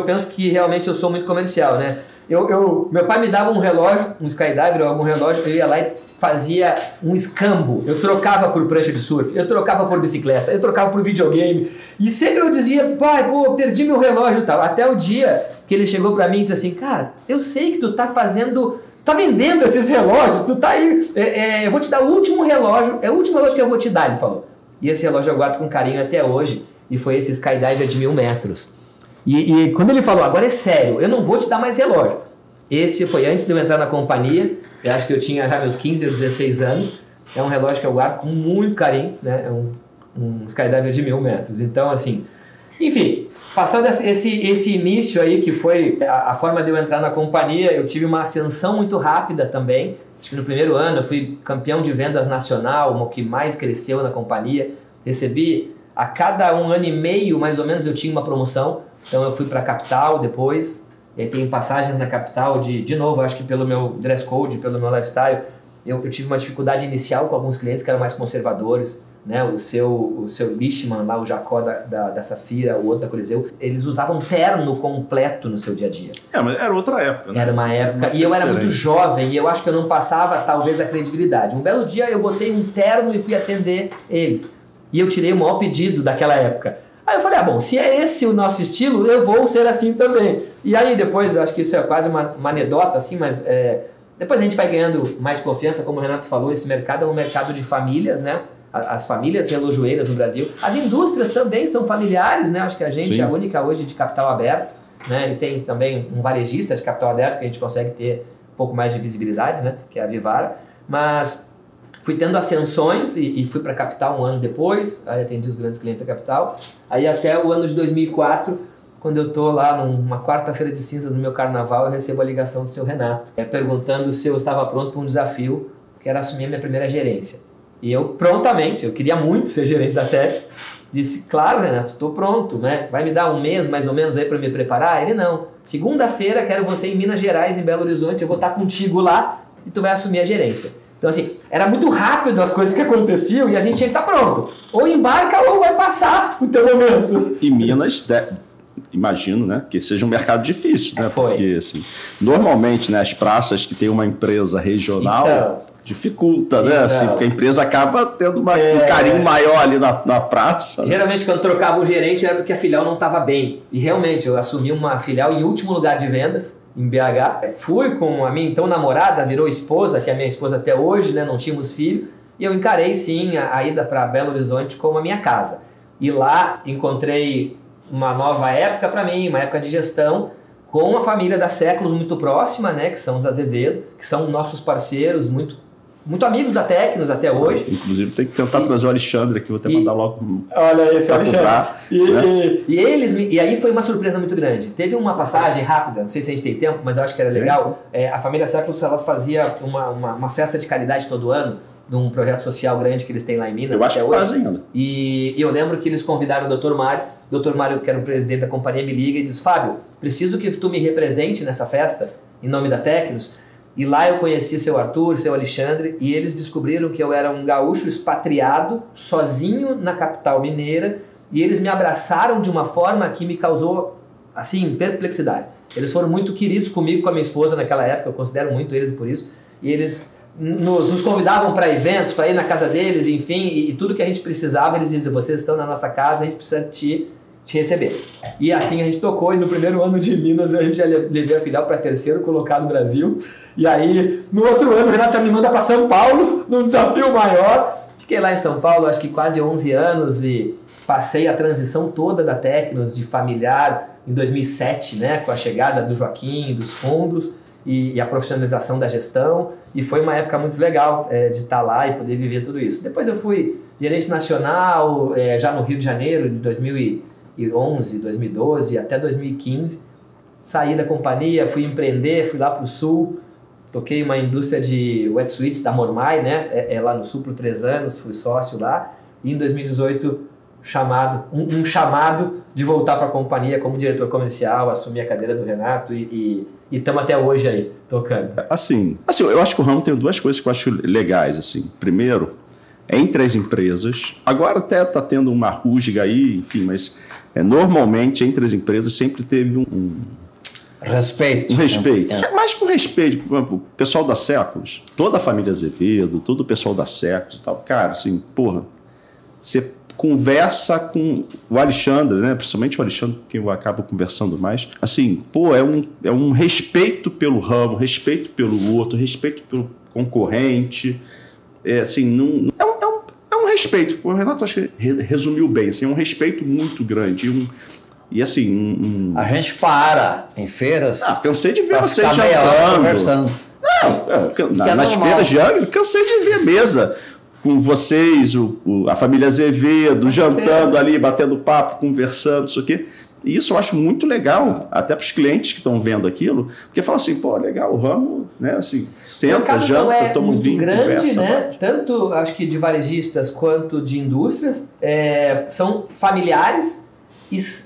penso que realmente eu sou muito comercial, né? Meu pai me dava um relógio, um Skydiver ou algum relógio, eu ia lá e fazia um escambo. Eu trocava por prancha de surf, eu trocava por bicicleta, eu trocava por videogame. E sempre eu dizia, pai, pô, perdi meu relógio e tal. Até o dia que ele chegou pra mim e disse assim, cara, eu sei que tu tá vendendo esses relógios, tu tá aí, eu vou te dar o último relógio, é o último relógio que eu vou te dar, ele falou. E esse relógio eu guardo com carinho até hoje, e foi esse Skydiver de 1000 metros. E quando ele falou, agora é sério, eu não vou te dar mais relógio. Esse foi antes de eu entrar na companhia, eu acho que eu tinha já meus 15 ou 16 anos, é um relógio que eu guardo com muito carinho, né? É um Skydiver de 1000 metros. Então, assim, enfim, passando esse início aí, que foi a forma de eu entrar na companhia, eu tive uma ascensão muito rápida também. Acho que no primeiro ano eu fui campeão de vendas nacional, o que mais cresceu na companhia. Recebi, a cada 1 ano e meio, mais ou menos, eu tinha uma promoção. Então eu fui para a capital depois, e aí tenho passagens na capital, de novo, acho que pelo meu dress code, pelo meu lifestyle, eu tive uma dificuldade inicial com alguns clientes que eram mais conservadores, né? O seu Lichman, lá, o Jacó da Safira, o outro da Coliseu, eles usavam terno completo no seu dia a dia. Mas era outra época, né? Era uma época, e eu era muito jovem, e eu acho que eu não passava talvez a credibilidade. Um belo dia eu botei um terno e fui atender eles, e eu tirei o maior pedido daquela época. Aí eu falei, bom, se é esse o nosso estilo, eu vou ser assim também. E aí depois, eu acho que isso é quase uma anedota, assim, mas depois a gente vai ganhando mais confiança, como o Renato falou, esse mercado é um mercado de famílias, né? As famílias relojoeiras no Brasil. As indústrias também são familiares, né? Acho que a gente Sim. é a única hoje de capital aberto, né? E tem também um varejista de capital aberto que a gente consegue ter um pouco mais de visibilidade, né? Que é a Vivara. Mas fui tendo ascensões e fui para a capital um ano depois, aí atendi os grandes clientes da capital. Aí até o ano de 2004, quando eu estou lá numa quarta-feira de cinzas no meu carnaval, eu recebo a ligação do seu Renato, perguntando se eu estava pronto para um desafio, que era assumir a minha primeira gerência. E eu prontamente, eu queria muito ser gerente da Tec, disse, claro, Renato, estou pronto, né? Vai me dar um mês mais ou menos aí para me preparar? Ele, não. Segunda-feira quero você em Minas Gerais, em Belo Horizonte, eu vou estar contigo lá e tu vai assumir a gerência. Então, assim, era muito rápido as coisas que aconteciam e a gente tinha que estar pronto. Ou embarca ou vai passar o teu momento. E Minas, imagino, né, que seja um mercado difícil, né? Foi. Porque, assim, normalmente, né, as praças que tem uma empresa regional dificulta, né? Assim, porque a empresa acaba tendo um carinho maior ali na praça. Geralmente, quando trocava o gerente, era porque a filial não estava bem. E realmente, eu assumi uma filial em último lugar de vendas, em BH. Fui com a minha então namorada, virou esposa, que é a minha esposa até hoje, né? Não tínhamos filho. E eu encarei, sim, a ida para Belo Horizonte como a minha casa. E lá encontrei uma nova época para mim, uma época de gestão, com a família da Séculos muito próxima, né? Que são os Azevedo, que são nossos parceiros muito muito amigos da Tecnos até hoje. Inclusive tem que tentar trazer o Alexandre aqui, vou até mandar logo. Olha esse Alexandre. Comprar, né? E aí foi uma surpresa muito grande. Teve uma passagem rápida, não sei se a gente tem tempo, mas eu acho que era legal. A família Séculos, ela fazia uma festa de caridade todo ano, de um projeto social grande que eles têm lá em Minas. Eu acho que fazem ainda. E eu lembro que eles convidaram o Dr. Mário. O Dr. Mário, que era o presidente da companhia, me liga e diz: Fábio, preciso que tu me represente nessa festa, em nome da Tecnos. E lá eu conheci seu Arthur, seu Alexandre, e eles descobriram que eu era um gaúcho expatriado, sozinho na capital mineira, e eles me abraçaram de uma forma que me causou, assim, perplexidade. Eles foram muito queridos comigo, com a minha esposa naquela época, eu considero muito eles por isso, e eles nos convidavam para eventos, para ir na casa deles, enfim, e tudo que a gente precisava, eles diziam: vocês estão na nossa casa, a gente precisa te receber. E assim a gente tocou, e no primeiro ano de Minas a gente já levei a filial para terceiro colocado no Brasil, e aí no outro ano o Renato já me manda para São Paulo, num desafio maior. Fiquei lá em São Paulo acho que quase 11 anos e passei a transição toda da Tecnos de familiar em 2007, né, com a chegada do Joaquim, dos fundos e a profissionalização da gestão, e foi uma época muito legal de estar lá e poder viver tudo isso. Depois eu fui gerente nacional já no Rio de Janeiro, de 2011, 2012 até 2015. Saí da companhia, fui empreender, fui lá para o Sul, toquei uma indústria de wetsuits da Mormai, né? Lá no Sul por 3 anos, fui sócio lá, e em 2018 um chamado de voltar para a companhia como diretor comercial, assumi a cadeira do Renato e estamos até hoje aí, tocando. Assim, eu acho que o ramo tem 2 coisas que eu acho legais, assim. Primeiro, entre as empresas, agora até está tendo uma rusga aí, enfim, mas normalmente entre as empresas sempre teve respeito. Um respeito. Mais com respeito, o pessoal da Séculos, toda a família Azevedo, todo o pessoal da Séculos e tal, cara, assim, porra, você conversa com o Alexandre, né? Principalmente o Alexandre, com quem eu acabo conversando mais. Assim, pô, é um respeito pelo ramo, respeito pelo outro, respeito pelo concorrente. Assim, é um respeito. O Renato acho que resumiu bem. Assim, é um respeito muito grande. E assim... A gente para em feiras... cansei de ver vocês conversando. Nas feiras de Angra, cansei de ver a mesa com vocês, a família Azevedo, jantando ali, batendo papo, conversando, isso aqui. E isso eu acho muito legal, até para os clientes que estão vendo aquilo, porque falam assim, pô, legal, o ramo, né, assim, senta, janta, toma um vinho, grande, conversa. Né? Tanto, acho que de varejistas quanto de indústrias, são familiares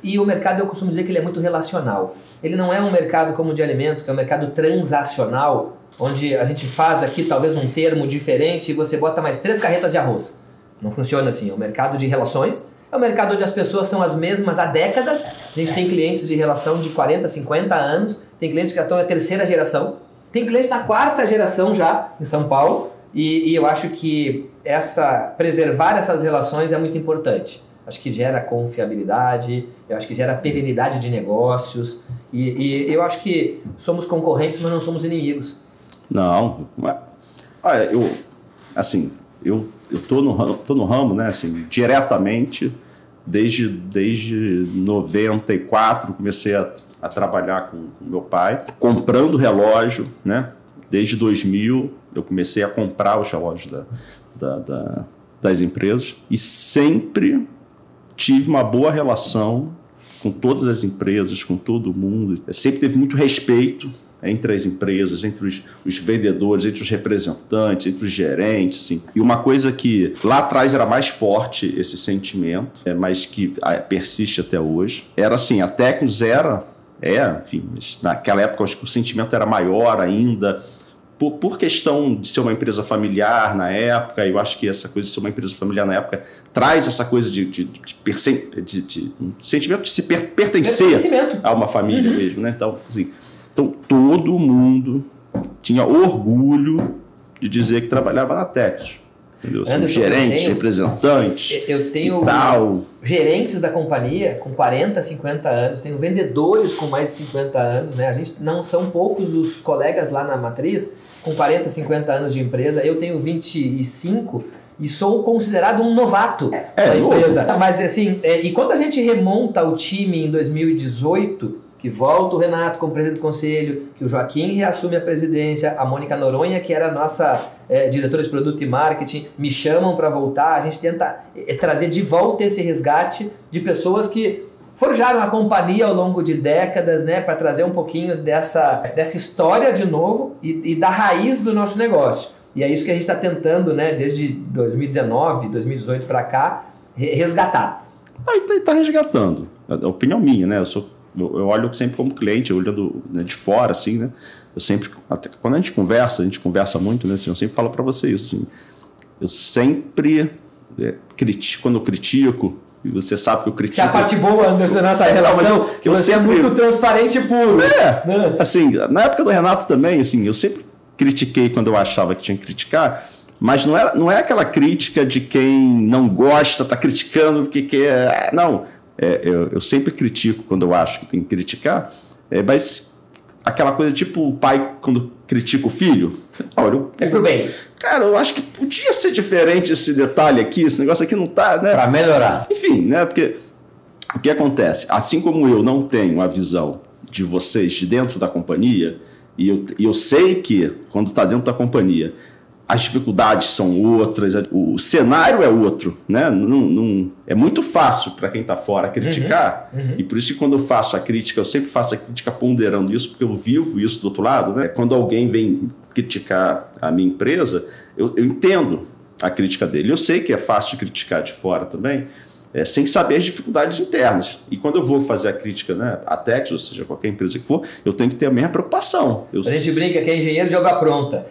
e o mercado, eu costumo dizer que ele é muito relacional. Ele não é um mercado como o de alimentos, que é um mercado transacional, onde a gente faz aqui talvez um termo diferente e você bota mais 3 carretas de arroz. Não funciona assim, é um mercado de relações, é um mercado onde as pessoas são as mesmas há décadas. A gente tem clientes de relação de 40, 50 anos, tem clientes que já estão na 3ª geração, tem clientes na 4ª geração já em São Paulo, e eu acho que preservar essas relações é muito importante. Acho que gera confiabilidade, eu acho que gera perenidade de negócios, e eu acho que somos concorrentes, mas não somos inimigos. Não, olha, eu tô no ramo, né, assim, diretamente, desde 94, comecei a trabalhar com meu pai, comprando relógio, né, desde 2000, eu comecei a comprar os relógios das empresas, e sempre tive uma boa relação com todas as empresas, com todo mundo, sempre teve muito respeito entre as empresas, entre os vendedores, entre os representantes, entre os gerentes, assim. E uma coisa que lá atrás era mais forte, esse sentimento, mas que persiste até hoje, era assim, a Tecnos enfim, mas naquela época acho que o sentimento era maior ainda, por questão de ser uma empresa familiar na época. Eu acho que essa coisa de ser uma empresa familiar na época traz essa coisa de um sentimento de se pertencer a uma família mesmo, né? Então, assim, todo mundo tinha orgulho de dizer que trabalhava na Tecnos. Entendeu? Assim, gerentes, representantes. Eu tenho gerentes da companhia com 40, 50 anos, tenho vendedores com mais de 50 anos, né? A gente não são poucos os colegas lá na matriz com 40, 50 anos de empresa. Eu tenho 25 e sou considerado um novato da empresa. Mas assim, e quando a gente remonta o time em 2018, que volta o Renato como presidente do conselho, que o Joaquim reassume a presidência, a Mônica Noronha, que era a nossa diretores de produto e marketing me chamam para voltar, a gente tenta trazer de volta esse resgate de pessoas que forjaram a companhia ao longo de décadas, né, para trazer um pouquinho dessa história de novo e da raiz do nosso negócio. E é isso que a gente está tentando, né, desde 2019, 2018 para cá, resgatar. Está resgatando. É a opinião minha, né? Eu olho sempre como cliente, olhando, né, de fora, assim, né? Eu sempre, até quando a gente conversa muito, né? Assim, eu sempre falo para você isso, assim. Eu sempre critico, quando eu critico, e você sabe que eu critico. Que é a parte boa, Anderson, da nossa relação, que você sempre... é muito transparente e puro. Né? Assim, na época do Renato também, assim, eu sempre critiquei quando eu achava que tinha que criticar, mas não é aquela crítica de quem não gosta, está criticando porque quer. Não, eu sempre critico quando eu acho que tem que criticar, mas aquela coisa tipo o pai quando critica o filho. Olha, é pro bem. Cara, eu acho que podia ser diferente esse detalhe aqui, esse negócio aqui não tá, né? Para melhorar. Enfim, né? Porque o que acontece? Assim como eu não tenho a visão de vocês de dentro da companhia, e eu sei que quando está dentro da companhia as dificuldades são outras, o cenário é outro, né? É muito fácil para quem está fora criticar, e por isso que quando eu faço a crítica, eu sempre faço a crítica ponderando isso, porque eu vivo isso do outro lado, né? Quando alguém vem criticar a minha empresa, eu entendo a crítica dele. Eu sei que é fácil criticar de fora também, sem saber as dificuldades internas. E quando eu vou fazer a crítica, né, a Tex, ou seja, qualquer empresa que for, eu tenho que ter a mesma preocupação. A gente brinca que é engenheiro de obra pronta.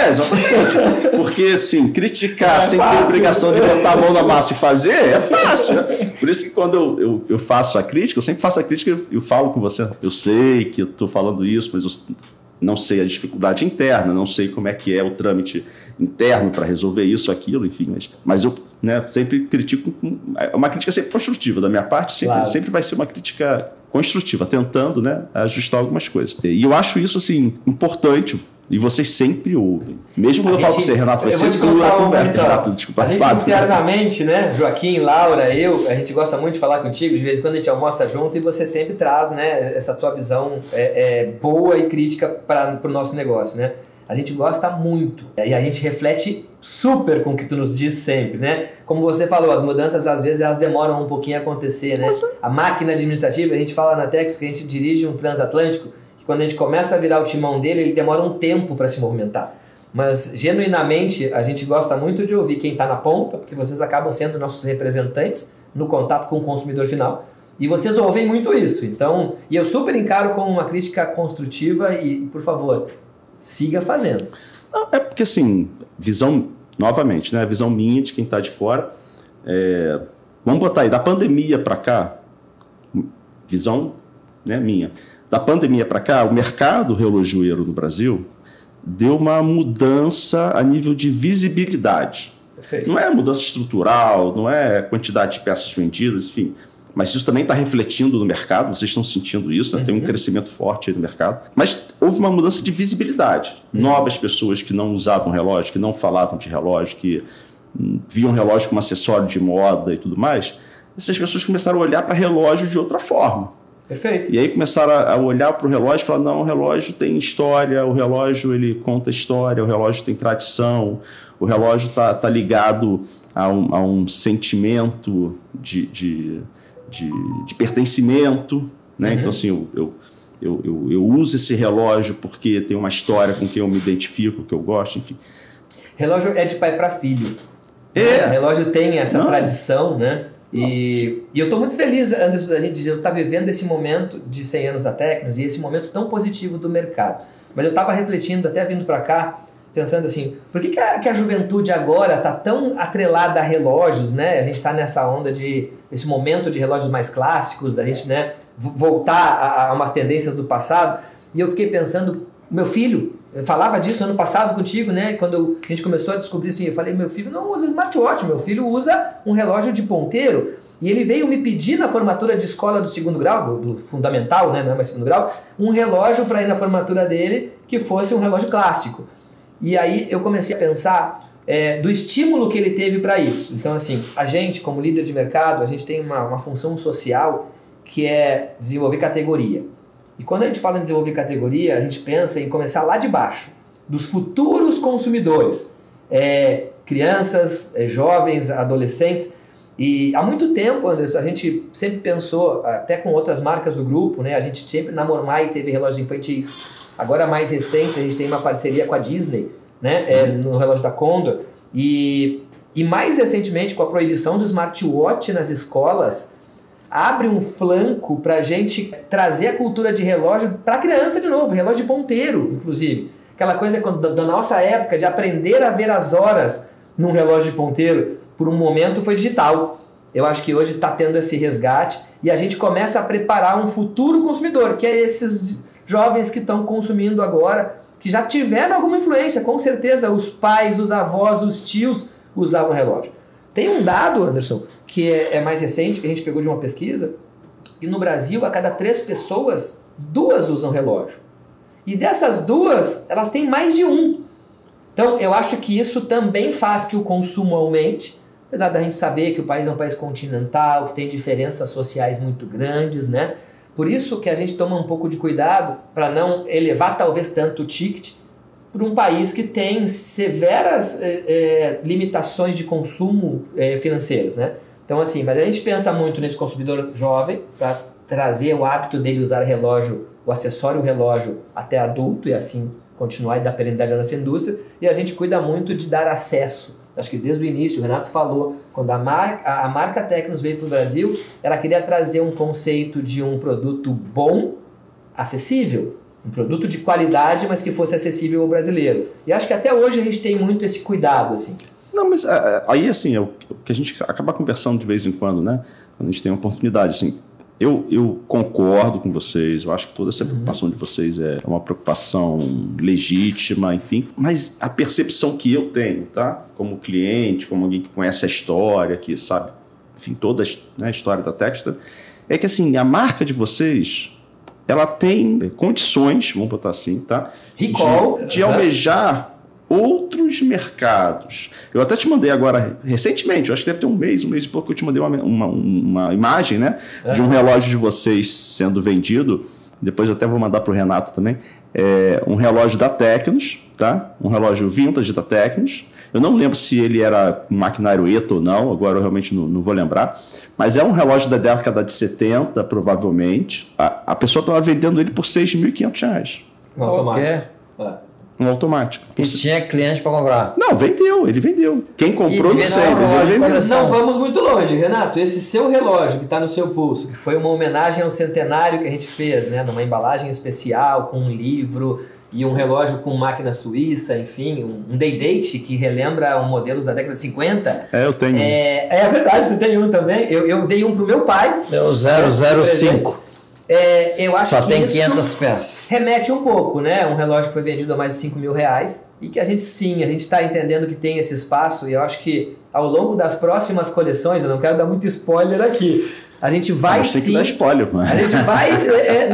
Exatamente. Porque, assim, criticar sem ter obrigação de botar a mão na massa e fazer é fácil. Né? Por isso que quando eu faço a crítica, eu sempre faço a crítica e eu falo com você. Eu sei que eu estou falando isso, mas eu não sei a dificuldade interna, não sei como é que é o trâmite interno para resolver isso, aquilo, enfim. Mas eu, né, sempre critico, uma crítica sempre construtiva da minha parte, sempre vai ser uma crítica construtiva, tentando, né, ajustar algumas coisas. E eu acho isso, assim, importante, e vocês sempre ouvem. Mesmo quando eu falo para você, Renato, vai ser Renato, desculpa. A gente internamente, né, Joaquim, Laura, a gente gosta muito de falar contigo, de vez em quando a gente almoça junto e você sempre traz, né, essa tua visão boa e crítica para o nosso negócio, né? A gente gosta muito e a gente reflete super com o que tu nos diz sempre, né? Como você falou, as mudanças às vezes elas demoram um pouquinho a acontecer, né? A máquina administrativa, a gente fala na Tex que a gente dirige um transatlântico, que quando a gente começa a virar o timão dele, ele demora um tempo para se movimentar. Mas, genuinamente, a gente gosta muito de ouvir quem está na ponta, porque vocês acabam sendo nossos representantes no contato com o consumidor final. E vocês ouvem muito isso. Então, e eu super encaro como uma crítica construtiva e, por favor, siga fazendo. Não, é porque, assim, visão, novamente, né? Visão minha de quem está de fora. Vamos botar aí, da pandemia para cá, visão, né, minha. Da pandemia para cá, o mercado relojoeiro no Brasil deu uma mudança a nível de visibilidade. Perfeito. Não é mudança estrutural, não é quantidade de peças vendidas, enfim. Mas isso também está refletindo no mercado, vocês estão sentindo isso, né? Tem um crescimento forte aí no mercado. Mas houve uma mudança de visibilidade. Novas pessoas que não usavam relógio, que não falavam de relógio, que viam relógio como acessório de moda e tudo mais, essas pessoas começaram a olhar para relógio de outra forma. Perfeito. E aí começaram a olhar para o relógio e falar, não, o relógio tem história, o relógio ele conta história, o relógio tem tradição, o relógio está ligado a um sentimento de pertencimento, né? Então, assim, eu uso esse relógio porque tem uma história com quem eu me identifico, que eu gosto, enfim. Relógio é de pai para filho. O relógio tem essa tradição, né? E eu estou muito feliz, Anderson, da gente dizer, eu estou vivendo esse momento de 100 anos da Tecnos e esse momento tão positivo do mercado. Mas eu estava refletindo, até vindo para cá, pensando assim, por que a juventude agora está tão atrelada a relógios, né? A gente está nessa onda esse momento de relógios mais clássicos, da gente, né, voltar a umas tendências do passado. E eu fiquei pensando, meu filho, eu falava disso ano passado contigo, né? Quando a gente começou a descobrir assim, eu falei, meu filho não usa smartwatch, meu filho usa um relógio de ponteiro. E ele veio me pedir na formatura de escola do segundo grau, do fundamental, né? Não é mais segundo grau, um relógio para ir na formatura dele que fosse um relógio clássico. E aí eu comecei a pensar do estímulo que ele teve para isso. Então, assim, a gente, como líder de mercado, a gente tem uma função social que é desenvolver categoria. E quando a gente fala em desenvolver categoria, a gente pensa em começar lá de baixo, dos futuros consumidores. crianças, jovens, adolescentes. E há muito tempo, Anderson, a gente sempre pensou, até com outras marcas do grupo, né? A gente sempre na Mormai teve relógios infantis. Agora, mais recente, a gente tem uma parceria com a Disney, né? No relógio da Condor. E mais recentemente, com a proibição do smartwatch nas escolas, abre um flanco para a gente trazer a cultura de relógio para a criança de novo, relógio de ponteiro, inclusive. Aquela coisa da nossa época de aprender a ver as horas num relógio de ponteiro, por um momento foi digital. Eu acho que hoje está tendo esse resgate e a gente começa a preparar um futuro consumidor, que é esses jovens que estão consumindo agora, que já tiveram alguma influência, com certeza os pais, os avós, os tios usavam relógio. Tem um dado, Anderson, que é mais recente, que a gente pegou de uma pesquisa, e no Brasil, a cada 3 pessoas, 2 usam relógio. E dessas 2, elas têm mais de um. Então, eu acho que isso também faz que o consumo aumente, apesar da gente saber que o país é um país continental, que tem diferenças sociais muito grandes, né? Por isso que a gente toma um pouco de cuidado para não elevar talvez tanto o ticket para um país que tem severas limitações de consumo financeiras, né? Então, assim, mas a gente pensa muito nesse consumidor jovem para trazer o hábito dele usar relógio, o acessório relógio até adulto e assim continuar e dar perenidade à nossa indústria. E a gente cuida muito de dar acesso. Acho que desde o início, o Renato falou, quando a marca Tecnos veio para o Brasil, ela queria trazer um conceito de um produto bom, acessível, um produto de qualidade, mas que fosse acessível ao brasileiro. E acho que até hoje a gente tem muito esse cuidado, assim. Não, mas aí, assim, é o que a gente acaba conversando de vez em quando, né? Quando a gente tem uma oportunidade, assim. Eu concordo com vocês, eu acho que toda essa preocupação de vocês é uma preocupação legítima, enfim, mas a percepção que eu tenho, tá? Como cliente, como alguém que conhece a história, que sabe, enfim, toda a história da Tecnos, é que, assim, a marca de vocês, ela tem condições, vamos botar assim, tá? De almejar outros mercados. Eu até te mandei agora, recentemente, eu acho que deve ter um mês e pouco, que eu te mandei uma imagem, né? De um relógio de vocês sendo vendido. Depois eu até vou mandar para o Renato também. Um relógio da Tecnos, tá? Um relógio vintage da Tecnos. Eu não lembro se ele era um maquinário ETA ou não, agora eu realmente não vou lembrar. Mas é um relógio da década de 70, provavelmente. A pessoa estava vendendo ele por R$ 6.500. Um automático. Um automático. E tinha cliente para comprar? Não, ele vendeu. Quem comprou não sei, mas ele vendeu. Não vamos muito longe, Renato. Esse seu relógio que está no seu pulso, que foi uma homenagem ao centenário que a gente fez, né? Numa embalagem especial, com um livro e um relógio com máquina suíça, enfim, um day date que relembra modelos da década de 50. Eu tenho. É verdade, você tem um também. Eu dei um pro meu pai. Meu 005. Eu acho Só que tem isso 500 peças. remete um pouco, né? Um relógio que foi vendido a mais de R$5.000 e que a gente está entendendo que tem esse espaço e eu acho que ao longo das próximas coleções, eu não quero dar muito spoiler aqui, a gente vai sim... que dar spoiler, mano. A gente vai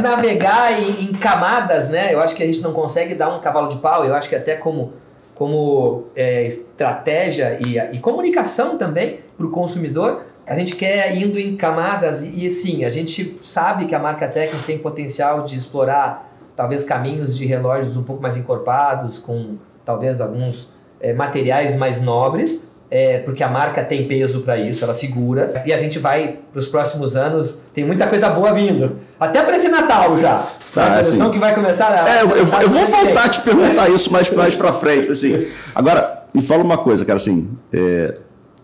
navegar em camadas, né? Eu acho que a gente não consegue dar um cavalo de pau, eu acho que até como estratégia e comunicação também para o consumidor, a gente quer indo em camadas e sim, a gente sabe que a marca Tecnos tem potencial de explorar talvez caminhos de relógios um pouco mais encorpados, com talvez alguns materiais mais nobres, porque a marca tem peso para isso, ela segura. E a gente vai, para os próximos anos, tem muita coisa boa vindo. Até para esse Natal já. A coleção que vai começar... eu vou voltar a te perguntar isso mais para frente. Assim. Agora, me fala uma coisa, cara, assim...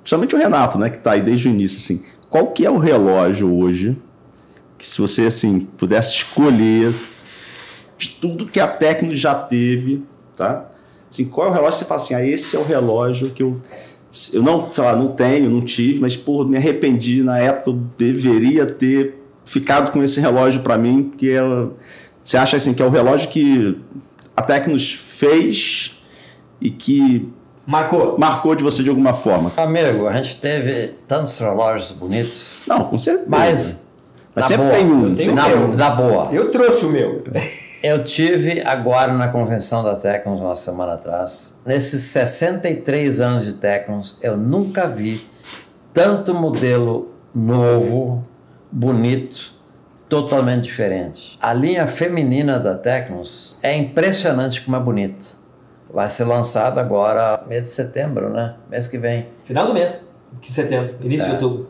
Principalmente o Renato, né, que está aí desde o início, assim, qual que é o relógio hoje que se você, assim, pudesse escolher de tudo que a Tecnos já teve, tá? Assim, qual é o relógio que você fala assim, esse é o relógio que eu não, sei lá, não tenho, não tive, mas, porra, me arrependi, na época eu deveria ter ficado com esse relógio para mim, porque você acha, assim, que é o relógio que a Tecnos fez e que marcou de você de alguma forma. Amigo, a gente teve tantos relógios bonitos. Não, com certeza. Mas sempre boa, tem um. Na boa. Eu trouxe o meu. Eu tive agora na convenção da Tecnos uma semana atrás. Nesses 63 anos de Tecnos, eu nunca vi tanto modelo novo, bonito, totalmente diferente. A linha feminina da Tecnos é impressionante como é bonita. vai ser lançada agora, mês de setembro, né? Mês que vem. Final do mês, que setembro, início de outubro.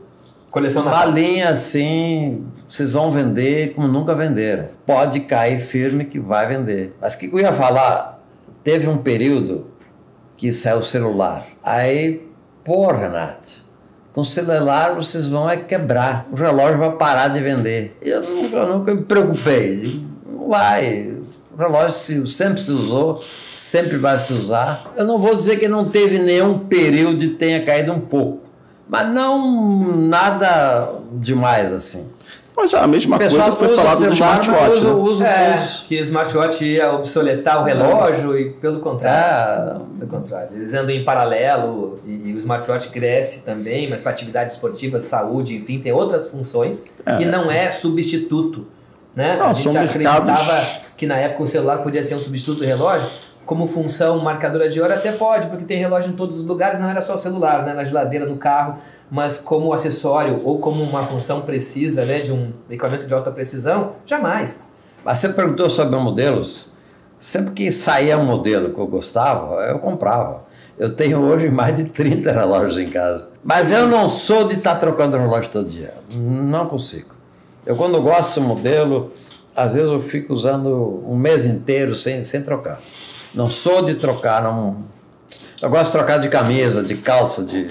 Coleção Uma linha assim, vocês vão vender como nunca venderam. Pode cair firme que vai vender. Mas o que eu ia falar? Teve um período que saiu o celular. Aí, pô, Renato, com o celular vocês vão quebrar. O relógio vai parar de vender. Eu nunca me preocupei. Não vai. O relógio sempre se usou, sempre vai se usar. Eu não vou dizer que não teve nenhum período e tenha caído um pouco. Mas não nada demais assim. Mas a mesma coisa foi falado do smartwatch. Que o smartwatch ia obsoletar o relógio e pelo contrário. Pelo contrário. Eles andam em paralelo e o smartwatch cresce também, mas para atividades esportivas, saúde, enfim, tem outras funções e não é substituto. Né? Não, a gente acreditava que na época o celular podia ser um substituto do relógio. Como função marcadora de hora até pode, porque tem relógio em todos os lugares, não era só o celular, né? Na geladeira, no carro, mas como acessório ou como uma função precisa, né? De um equipamento de alta precisão, jamais. Mas você perguntou sobre modelos, sempre que saía um modelo que eu gostava, eu comprava. Eu tenho hoje mais de 30 relógios em casa. Mas eu não sou de estar trocando relógio todo dia, não consigo. Eu quando gosto do modelo, às vezes eu fico usando um mês inteiro sem trocar. Não sou de trocar, não. Eu gosto de trocar de camisa, de calça, de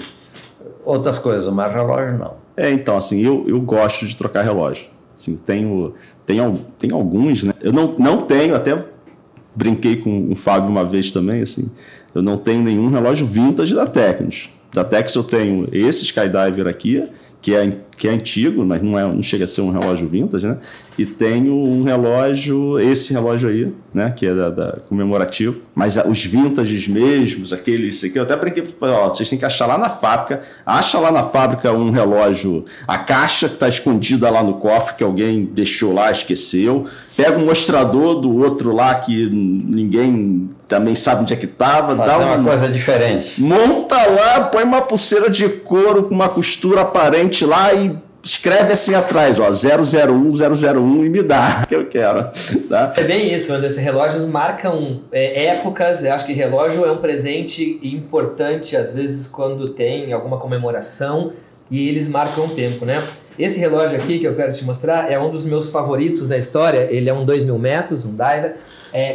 outras coisas, mas relógio não. Então, assim, eu gosto de trocar relógio. Assim, tem alguns, né? Eu não tenho, até brinquei com o Fábio uma vez também, assim, eu não tenho nenhum relógio vintage da Tecnos. Da Tecnos eu tenho esse Skydiver aqui, que é antigo, mas não chega a ser um relógio vintage, né? E tenho um relógio, esse relógio aí, né? Que é da comemorativo. Mas os vintages mesmos, aqueles aqui, eu até brinquei, vocês têm que achar lá na fábrica. Acha lá na fábrica um relógio, a caixa que está escondida lá no cofre, que alguém deixou lá, esqueceu. Pega um mostrador do outro lá que ninguém também sabe onde é que estava. Fazer uma coisa diferente. Monta lá, põe uma pulseira de couro com uma costura aparente lá e escreve assim atrás, ó, 001 e me dá, que eu quero. Tá? É bem isso, Anderson. Relógios marcam épocas. Eu acho que relógio é um presente importante, às vezes, quando tem alguma comemoração e eles marcam o tempo, né? Esse relógio aqui que eu quero te mostrar é um dos meus favoritos da história. Ele é um 2000 metros, um Diver,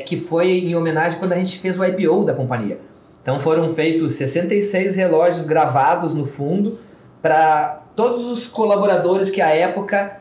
que foi em homenagem quando a gente fez o IPO da companhia. Então foram feitos 66 relógios gravados no fundo para todos os colaboradores que à época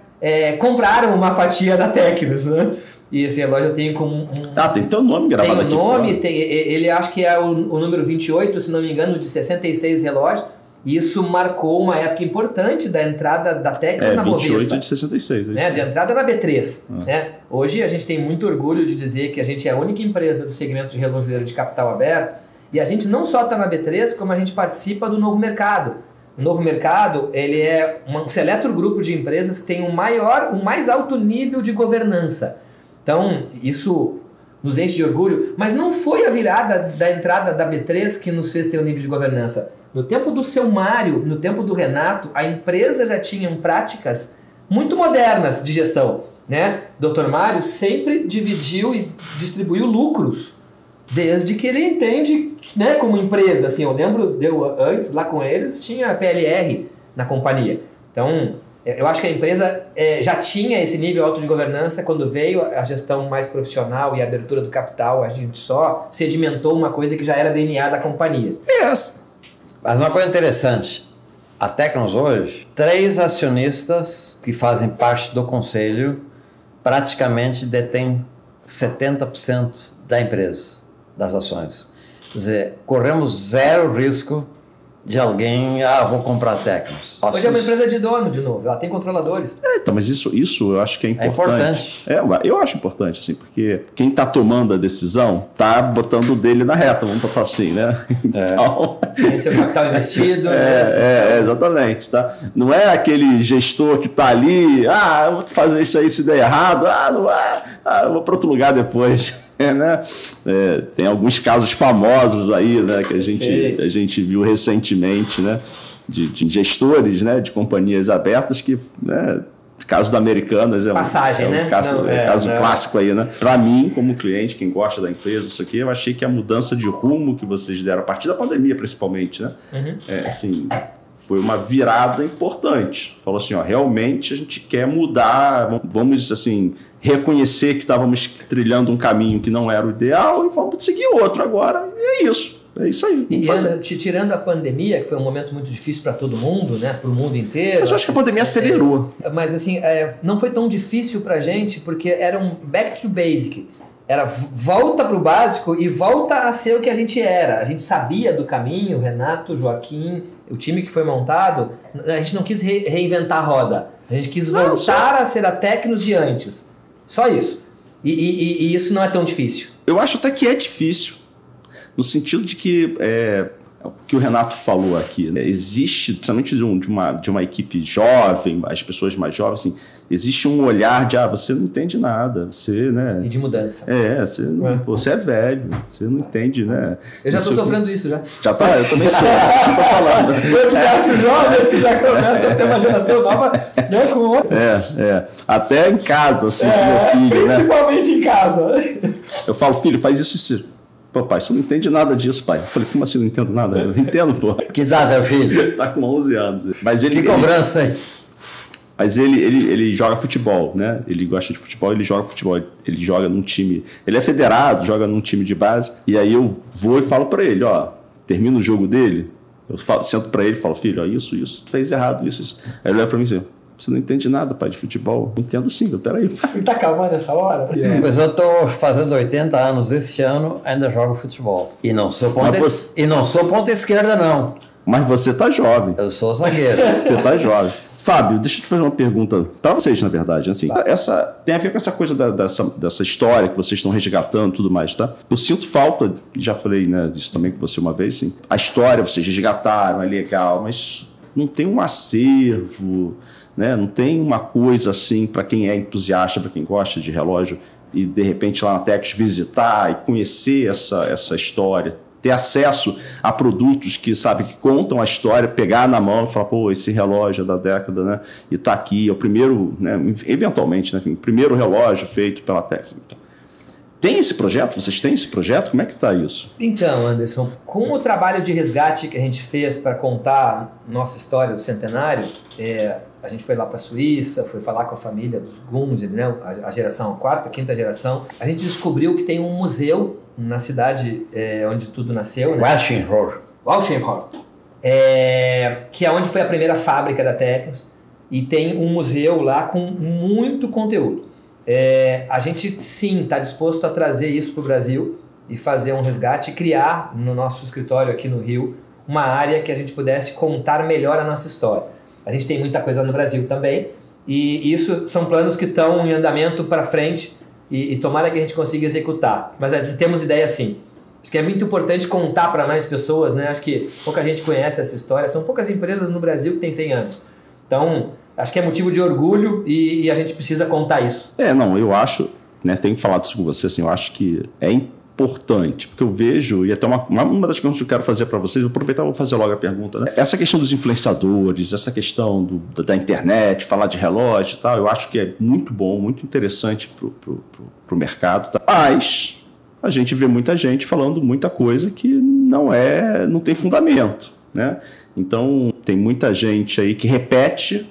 compraram uma fatia da Tecnos, né? E esse relógio eu tenho como tem teu nome gravado aqui. Tem o nome, ele acho que é o número 28, se não me engano, de 66 relógios. E isso marcou uma época importante da entrada da Tecnos na Bovespa. 28 de 66. Né? De entrada na B3. Né? Hoje a gente tem muito orgulho de dizer que a gente é a única empresa do segmento de relojoeiro de capital aberto. E a gente não só está na B3, como a gente participa do Novo Mercado. O Novo Mercado ele é um seleto grupo de empresas que tem o mais alto nível de governança. Então, isso nos enche de orgulho. Mas não foi a virada da entrada da B3 que nos fez ter um nível de governança. No tempo do seu Mário, no tempo do Renato, a empresa já tinha práticas muito modernas de gestão. Né? Dr. Mário sempre dividiu e distribuiu lucros, desde que ele entende, né, como empresa. Assim, eu lembro, antes lá com eles, tinha PLR na companhia. Então, eu acho que a empresa já tinha esse nível alto de governança. Quando veio a gestão mais profissional e a abertura do capital, a gente só sedimentou uma coisa que já era DNA da companhia. Mas uma coisa interessante, a Tecnos hoje, 3 acionistas que fazem parte do conselho praticamente detêm 70% da empresa, das ações. Quer dizer, corremos zero risco de alguém, vou comprar a Tecnos. Hoje é uma empresa de dono, de novo, ela tem controladores. Então, mas isso eu acho que é importante. Eu acho importante, assim, porque quem está tomando a decisão está botando o dele na reta, vamos botar assim, né? Então, tem seu capital investido. Exatamente. Tá? Não é aquele gestor que está ali, eu vou fazer isso aí se der errado, eu vou para outro lugar depois. Né? Tem alguns casos famosos aí, né, que a gente viu recentemente, né, de gestores, né, de companhias abertas que, né, caso da Americanas passagem, né? Caso clássico aí, né? Para mim, como cliente, quem gosta da empresa, isso aqui, eu achei que a mudança de rumo que vocês deram, a partir da pandemia principalmente, né? Assim, foi uma virada importante. Falou assim, ó, realmente a gente quer mudar, vamos, assim, reconhecer que estávamos trilhando um caminho que não era o ideal e vamos seguir outro agora. E é isso. É isso aí. E tirando a pandemia, que foi um momento muito difícil para todo mundo, né? Para o mundo inteiro. Mas eu acho que a pandemia acelerou. Mas assim, não foi tão difícil para a gente, porque era um back to basic. Era volta para o básico e volta a ser o que a gente era. A gente sabia do caminho, Renato, Joaquim, o time que foi montado. A gente não quis reinventar a roda. A gente quis voltar a ser a Tecnos de antes. Só isso. E isso não é tão difícil. Eu acho até que é difícil. No sentido de que, o que o Renato falou aqui, né? Existe, principalmente de uma equipe jovem, as pessoas mais jovens, assim, existe um olhar de, você não entende nada, você, né? E de mudança. Você é velho, você não entende, né? Eu já estou sofrendo isso, já. Já tá? Eu também sou, eu tô falando. Eu que acho jovem, que já começa a ter uma geração nova, né, com outra. Até em casa, assim, com meu filho, principalmente em casa. Eu falo, filho, faz isso. Pô, pai, você não entende nada disso, pai. Eu falei, como assim não entendo nada? Eu entendo, pô. Que idade é o filho? Tá com 11 anos. Mas que cobrança, hein? Mas ele joga futebol, né? Ele gosta de futebol, ele joga futebol. Ele joga num time... Ele é federado, joga num time de base. E aí eu vou e falo pra ele, ó, termina o jogo dele, eu sento pra ele e falo, filho, ó, isso, tu fez errado, isso. Aí ele olha pra mim e diz, você não entende nada, pai, de futebol. Entendo sim, peraí. Tá calmando essa hora? Pois eu tô fazendo 80 anos este ano, ainda jogo futebol. E não sou ponta esquerda, não. Mas você tá jovem. Eu sou zagueiro. Você tá jovem. Fábio, deixa eu te fazer uma pergunta para vocês, na verdade. Assim, essa tem a ver com essa coisa dessa história que vocês estão resgatando e tudo mais, tá? Eu sinto falta, já falei, né, disso também com você uma vez, assim, a história vocês resgataram, é legal, mas não tem um acervo, né? Não tem uma coisa assim para quem é entusiasta, para quem gosta de relógio e de repente lá na Tecnos visitar e conhecer essa história, ter acesso a produtos que, sabe, que contam a história, pegar na mão e falar, pô, esse relógio é da década, né? E tá aqui, é o primeiro, né, eventualmente, né, o primeiro relógio feito pela Tecnos. Tem esse projeto? Vocês têm esse projeto? Como é que está isso? Então, Anderson, com o trabalho de resgate que a gente fez para contar nossa história do centenário, a gente foi lá para a Suíça, foi falar com a família dos Gunze, né, a geração, a quarta, quinta geração. A gente descobriu que tem um museu na cidade onde tudo nasceu. Né? Walchenhof. Que é onde foi a primeira fábrica da Tecnos. E tem um museu lá com muito conteúdo. A gente, sim, está disposto a trazer isso para o Brasil e fazer um resgate e criar no nosso escritório aqui no Rio uma área que a gente pudesse contar melhor a nossa história. A gente tem muita coisa no Brasil também e isso são planos que estão em andamento para frente e tomara que a gente consiga executar. Mas temos ideia sim. Acho que é muito importante contar para mais pessoas, né? Acho que pouca gente conhece essa história. São poucas empresas no Brasil que têm 100 anos. Então, acho que é motivo de orgulho e a gente precisa contar isso. Eu acho, né, tenho falado isso com você, assim, eu acho que é importante, porque eu vejo, e até uma das perguntas que eu quero fazer para vocês, vou aproveitar e vou fazer logo a pergunta, né? Essa questão dos influenciadores, essa questão da internet, falar de relógio e tal, eu acho que é muito bom, muito interessante pro mercado, tá? Mas a gente vê muita gente falando muita coisa que não tem fundamento, né? Então, tem muita gente aí que repete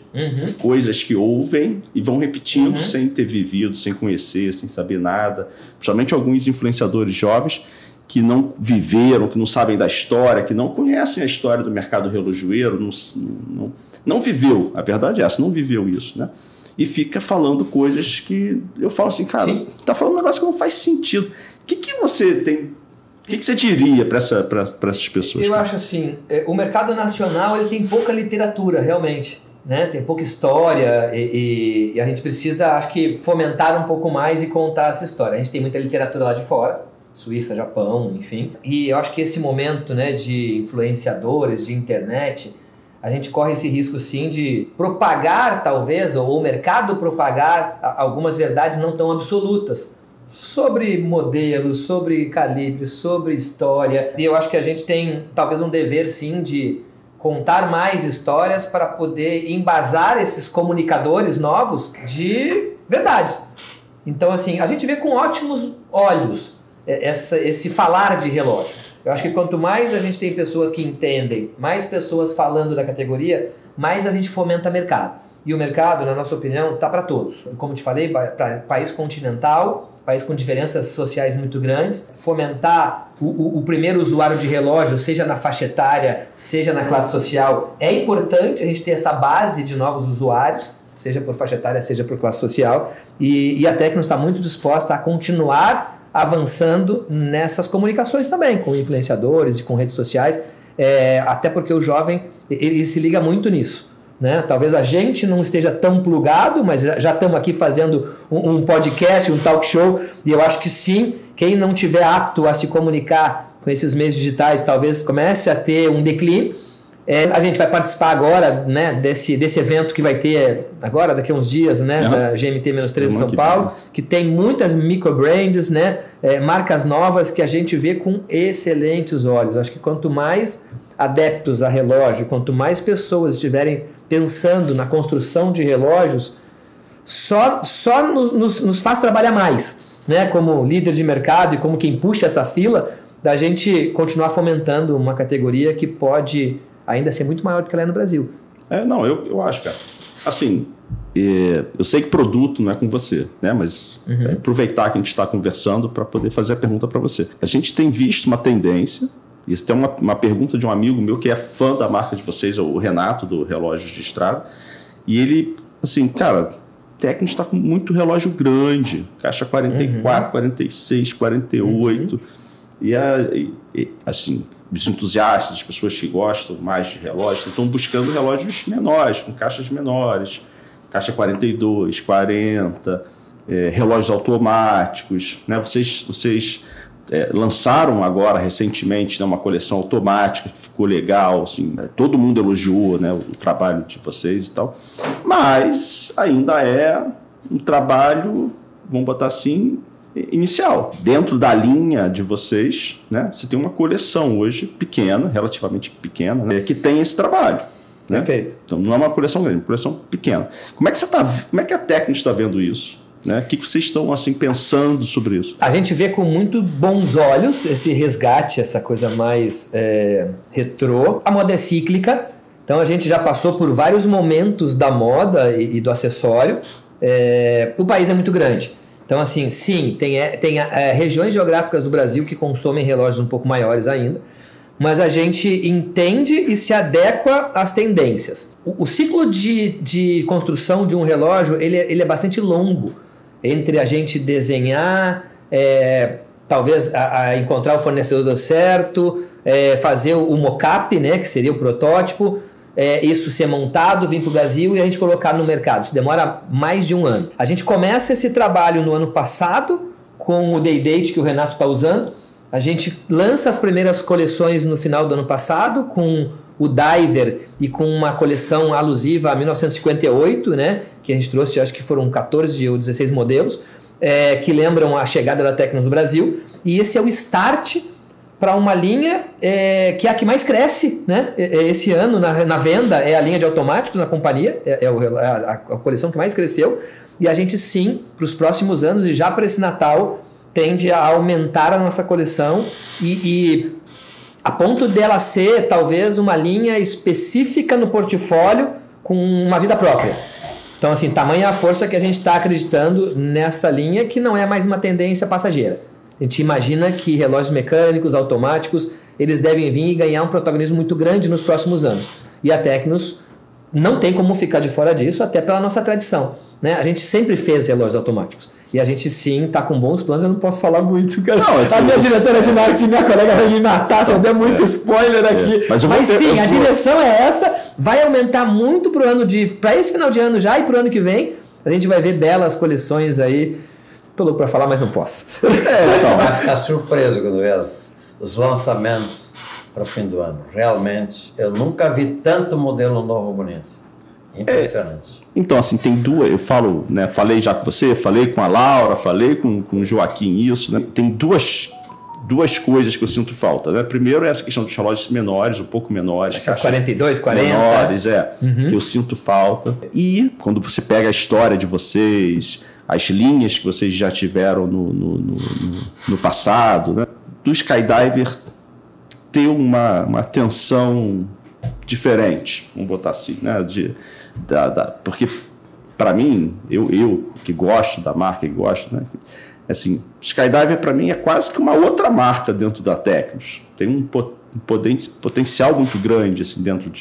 coisas que ouvem e vão repetindo sem ter vivido, sem conhecer, sem saber nada. Principalmente alguns influenciadores jovens que não viveram, que não sabem da história, que não conhecem a história do mercado relojoeiro, não viveu, a verdade é essa, não viveu isso, né? E fica falando coisas que eu falo assim, cara, tá falando um negócio que não faz sentido. O que você tem... O que você diria para essas pessoas? Eu acho assim, o mercado nacional ele tem pouca literatura, realmente. Né? Tem pouca história e a gente precisa, acho que, fomentar um pouco mais e contar essa história. A gente tem muita literatura lá de fora, Suíça, Japão, enfim. E eu acho que esse momento, né, de influenciadores, de internet, a gente corre esse risco sim de propagar, talvez, ou o mercado propagar algumas verdades não tão absolutas. Sobre modelos, sobre calibre, sobre história. E eu acho que a gente tem talvez um dever sim de contar mais histórias para poder embasar esses comunicadores novos de verdades. Então, assim, a gente vê com ótimos olhos esse falar de relógio. Eu acho que quanto mais a gente tem pessoas que entendem, mais pessoas falando da categoria, mais a gente fomenta mercado. E o mercado, na nossa opinião, está para todos. Como te falei, para país continental, país com diferenças sociais muito grandes, fomentar o primeiro usuário de relógio, seja na faixa etária, seja na classe social, é importante a gente ter essa base de novos usuários, seja por faixa etária, seja por classe social, e a Tecnos está muito disposta a continuar avançando nessas comunicações também, com influenciadores e com redes sociais, até porque o jovem ele se liga muito nisso. Né? Talvez a gente não esteja tão plugado, mas já estamos aqui fazendo um podcast, um talk show, e eu acho que sim, quem não tiver apto a se comunicar com esses meios digitais talvez comece a ter um declínio. A gente vai participar agora, né, desse evento que vai ter agora, daqui a uns dias, né, da GMT-13 São Paulo, que tem muitas microbrands, né, marcas novas que a gente vê com excelentes olhos. Acho que quanto mais adeptos a relógio, quanto mais pessoas estiverem pensando na construção de relógios, só nos faz trabalhar mais, né, como líder de mercado e como quem puxa essa fila, da gente continuar fomentando uma categoria que pode ainda ser muito maior do que ela é no Brasil. Eu acho, cara. Assim, eu sei que produto não é com você, né? Mas aproveitar que a gente está conversando para poder fazer a pergunta para você. A gente tem visto uma tendência, isso tem uma pergunta de um amigo meu que é fã da marca de vocês, o Renato, do Relógios de Estrada, e ele, assim, cara, Tecnos está com muito relógio grande, caixa 44, 46, 48, e assim, os entusiastas, as pessoas que gostam mais de relógios, estão buscando relógios menores, com caixas menores, caixa 42, 40, relógios automáticos, né? Vocês lançaram agora recentemente, né, uma coleção automática que ficou legal, assim, todo mundo elogiou, né, o trabalho de vocês e tal, mas ainda é um trabalho, vamos botar assim, inicial. Dentro da linha de vocês, né, você tem uma coleção hoje pequena, relativamente pequena, né, que tem esse trabalho. Né? Perfeito. Então não é uma coleção grande, é uma coleção pequena. Como é que a Tecnos está vendo isso? Né? O que vocês estão assim, pensando sobre isso? A gente vê com muito bons olhos esse resgate, essa coisa mais retrô. A moda é cíclica, então a gente já passou por vários momentos da moda e do acessório. O país é muito grande. Então, assim, sim, tem regiões geográficas do Brasil que consomem relógios um pouco maiores ainda, mas a gente entende e se adequa às tendências. O ciclo de construção de um relógio ele é bastante longo, entre a gente desenhar, talvez a encontrar o fornecedor certo, fazer o mock-up, né, que seria o protótipo, isso ser montado, vir para o Brasil e a gente colocar no mercado. Isso demora mais de um ano. A gente começa esse trabalho no ano passado com o Day Date que o Renato está usando. A gente lança as primeiras coleções no final do ano passado com o Diver e com uma coleção alusiva a 1958, né, que a gente trouxe, acho que foram 14 ou 16 modelos, que lembram a chegada da Tecnos no Brasil. E esse é o start para uma linha que é a que mais cresce, né? Esse ano na venda é a linha de automáticos na companhia, a coleção que mais cresceu, e a gente sim, para os próximos anos e já para esse Natal, tende a aumentar a nossa coleção e a ponto dela ser talvez uma linha específica no portfólio com uma vida própria. Então, assim, tamanha a força que a gente está acreditando nessa linha, que não é mais uma tendência passageira. A gente imagina que relógios mecânicos, automáticos, eles devem vir e ganhar um protagonismo muito grande nos próximos anos. E a Tecnos não tem como ficar de fora disso, até pela nossa tradição. Né? A gente sempre fez relógios automáticos. E a gente sim está com bons planos, eu não posso falar muito, cara. Não, a minha diretora de marketing, minha colega vai me matar se eu der muito spoiler aqui. Mas sim, a direção é essa, vai aumentar muito para esse final de ano já e para o ano que vem. A gente vai ver belas coleções aí. Tô louco para falar, mas não posso. Então, vai ficar surpreso quando ver os lançamentos para o fim do ano. Realmente, eu nunca vi tanto modelo novo bonito. Impressionante. Então, assim, tem duas, eu falo, né, falei já com você, falei com a Laura, falei com o Joaquim isso, né, tem duas duas coisas que eu sinto falta, né? Primeiro é essa questão dos relógios menores, um pouco menores. Essas 42, 40. Menores, que eu sinto falta. E quando você pega a história de vocês, as linhas que vocês já tiveram no passado, né? Do Skydiver ter uma atenção diferente, vamos botar assim, né? Porque, para mim, eu que gosto da marca, que gosto, né? Assim, Skydiver para mim é quase que uma outra marca dentro da Tecnos. Tem um potencial muito grande assim, dentro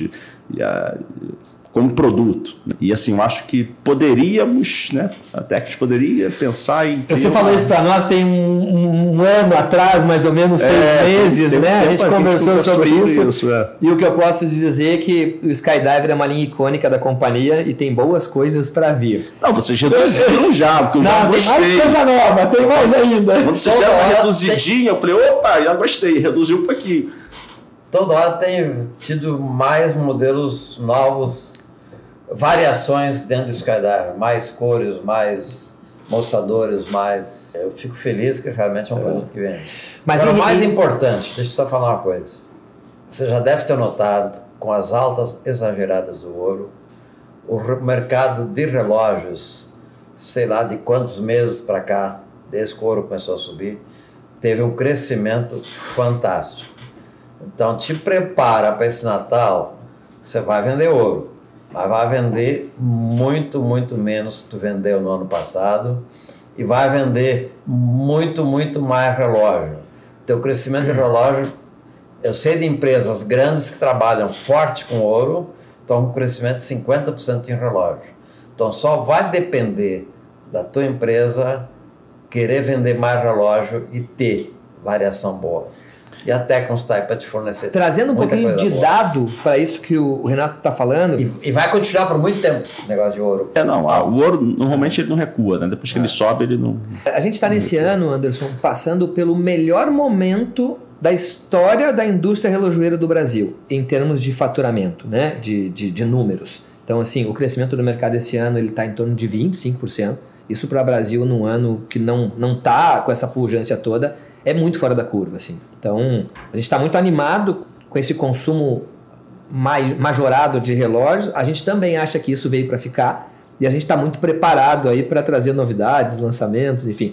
como produto. E assim, eu acho que poderíamos, né? A Tecnos poderia pensar em... Você falou isso para nós tem um ano atrás, mais ou menos 6 meses, né? A gente conversou sobre isso. E o que eu posso dizer é que o Skydiver é uma linha icônica da companhia e tem boas coisas para vir. Não, vocês reduziram já, porque eu já gostei. Tem mais coisa nova, tem mais ainda. Quando vocês deram uma reduzidinha, eu falei, opa, já gostei, reduziu um pouquinho. Toda hora tem tido mais modelos novos, variações dentro do Skydiver, mais cores, mais mostradores, mais... Eu fico feliz que realmente é um produto que vende. Mas o mais importante, deixa eu só falar uma coisa. Você já deve ter notado, com as altas exageradas do ouro, o mercado de relógios, sei lá de quantos meses para cá, desde que o ouro começou a subir, teve um crescimento fantástico. Então, te prepara para esse Natal, você vai vender ouro, mas vai vender muito, muito menos que tu vendeu no ano passado e vai vender muito, muito mais relógio. Teu crescimento de relógio, eu sei de empresas grandes que trabalham forte com ouro, estão com crescimento de 50% em relógio. Então, só vai depender da tua empresa querer vender mais relógio e ter variação boa. E a Tecnos está aí para te fornecer. Trazendo um pouquinho de dado para isso que o Renato está falando. E vai continuar por muito tempo esse negócio de ouro. O ouro normalmente ele não recua, né? Depois que ele sobe, ele não... A gente está nesse ano, Anderson, passando pelo melhor momento da história da indústria relojoeira do Brasil, em termos de faturamento, né? de números. Então, assim, o crescimento do mercado esse ano está em torno de 25%. Isso para o Brasil, num ano que não está com essa pujança toda, é muito fora da curva, assim. Então, a gente está muito animado com esse consumo majorado de relógios. A gente também acha que isso veio para ficar e a gente está muito preparado aí para trazer novidades, lançamentos, enfim.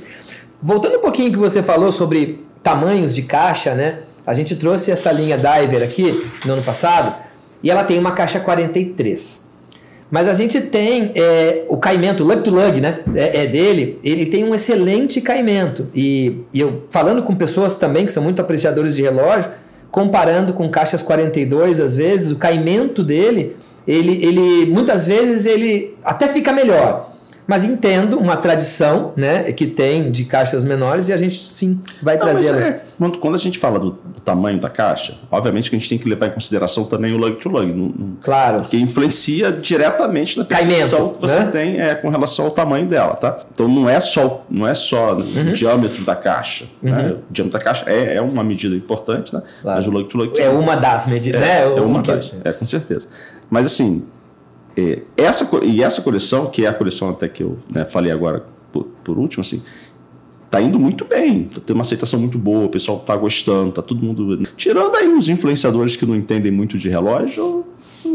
Voltando um pouquinho que você falou sobre tamanhos de caixa, né? A gente trouxe essa linha Diver aqui no ano passado e ela tem uma caixa 43. Mas a gente tem o caimento, o lug to lug, né? Dele, ele tem um excelente caimento. E eu falando com pessoas também que são muito apreciadores de relógio, comparando com caixas 42, às vezes, o caimento dele, ele muitas vezes ele até fica melhor. Mas entendo uma tradição, né, que tem de caixas menores e a gente sim vai trazê-las. Quando a gente fala do tamanho da caixa, obviamente que a gente tem que levar em consideração também o lug to lug. Claro. Porque influencia diretamente na percepção que você tem com relação ao tamanho dela, tá? Então não é só o diâmetro da caixa. Né? O diâmetro da caixa é uma medida importante, né? Claro. Mas o lug to lug é uma das medidas, né? É uma das, com certeza. Mas assim, essa coleção, que é a coleção até que eu falei agora por último, assim, tá indo muito bem, tá tendo uma aceitação muito boa, o pessoal tá gostando, tá todo mundo... Tirando aí uns influenciadores que não entendem muito de relógio...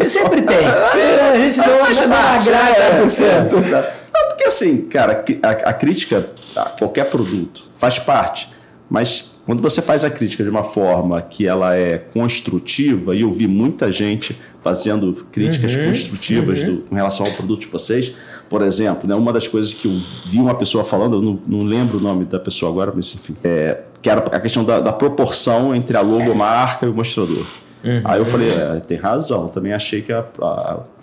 Sempre tem. A gente não agrada 100%. Porque assim, cara, a crítica a qualquer produto faz parte, mas... Quando você faz a crítica de uma forma que ela é construtiva, e eu vi muita gente fazendo críticas construtivas com relação ao produto de vocês, por exemplo, né, uma das coisas que eu vi uma pessoa falando, eu não lembro o nome da pessoa agora, mas enfim, que era a questão da proporção entre a logomarca e o mostrador. Aí eu falei, tem razão, eu também achei que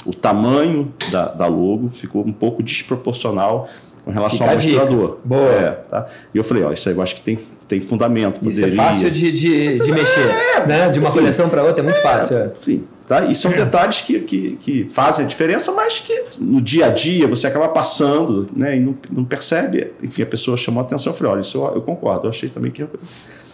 o tamanho da logo ficou um pouco desproporcional com relação ao mostrador. Boa. Tá? E eu falei, isso aí eu acho que tem fundamento. Isso é fácil de mexer, né? De uma coleção para outra é muito fácil. Enfim, tá? E são detalhes que fazem a diferença, mas que no dia a dia você acaba passando, né? E não percebe. Enfim, a pessoa chamou a atenção, eu falei, olha, isso eu concordo, eu achei também que...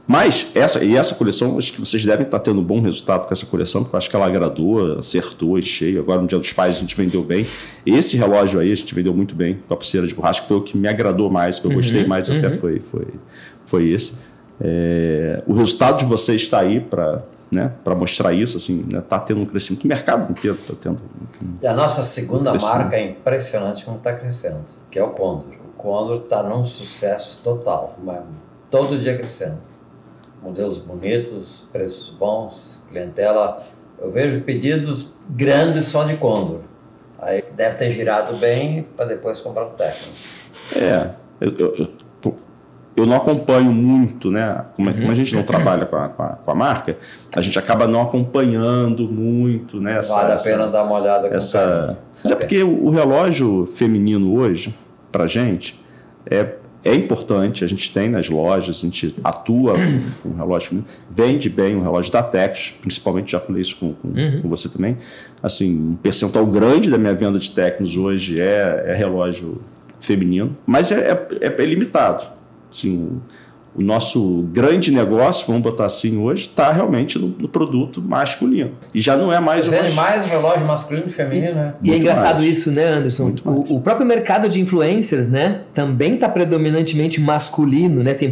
Mas essa coleção, acho que vocês devem estar tendo um bom resultado com essa coleção, porque eu acho que ela agradou, acertou, cheio. Agora, no Dia dos Pais, a gente vendeu bem. Esse relógio aí, a gente vendeu muito bem, com a pulseira de borracha, que foi o que me agradou mais, que eu gostei mais até foi esse. O resultado de vocês está aí para, né, para mostrar isso, assim, né, tá tendo um crescimento, o mercado inteiro está tendo E a nossa segunda marca é impressionante como está crescendo, que é o Condor. O Condor está num sucesso total, todo dia crescendo. Modelos bonitos, preços bons, clientela. Eu vejo pedidos grandes só de Condor. Aí deve ter girado bem para depois comprar o Tecnos. Eu não acompanho muito, né? Como a gente não trabalha com a marca, a gente acaba não acompanhando muito, né? Vale a pena dar uma olhada com Mas é porque o relógio feminino hoje, pra gente, é importante. A gente tem nas lojas, a gente atua com o relógio feminino, vende bem o relógio da Tecnos, principalmente, já falei isso com você também. Assim, um percentual grande da minha venda de Tecnos hoje é relógio feminino, mas é limitado. Assim, o nosso grande negócio, vamos botar assim hoje, está realmente no produto masculino. E já não é mais... Você vende mais relógio masculino e feminino, né? E é engraçado isso, né, Anderson? O próprio mercado de influencers, né, também está predominantemente masculino, né? Tem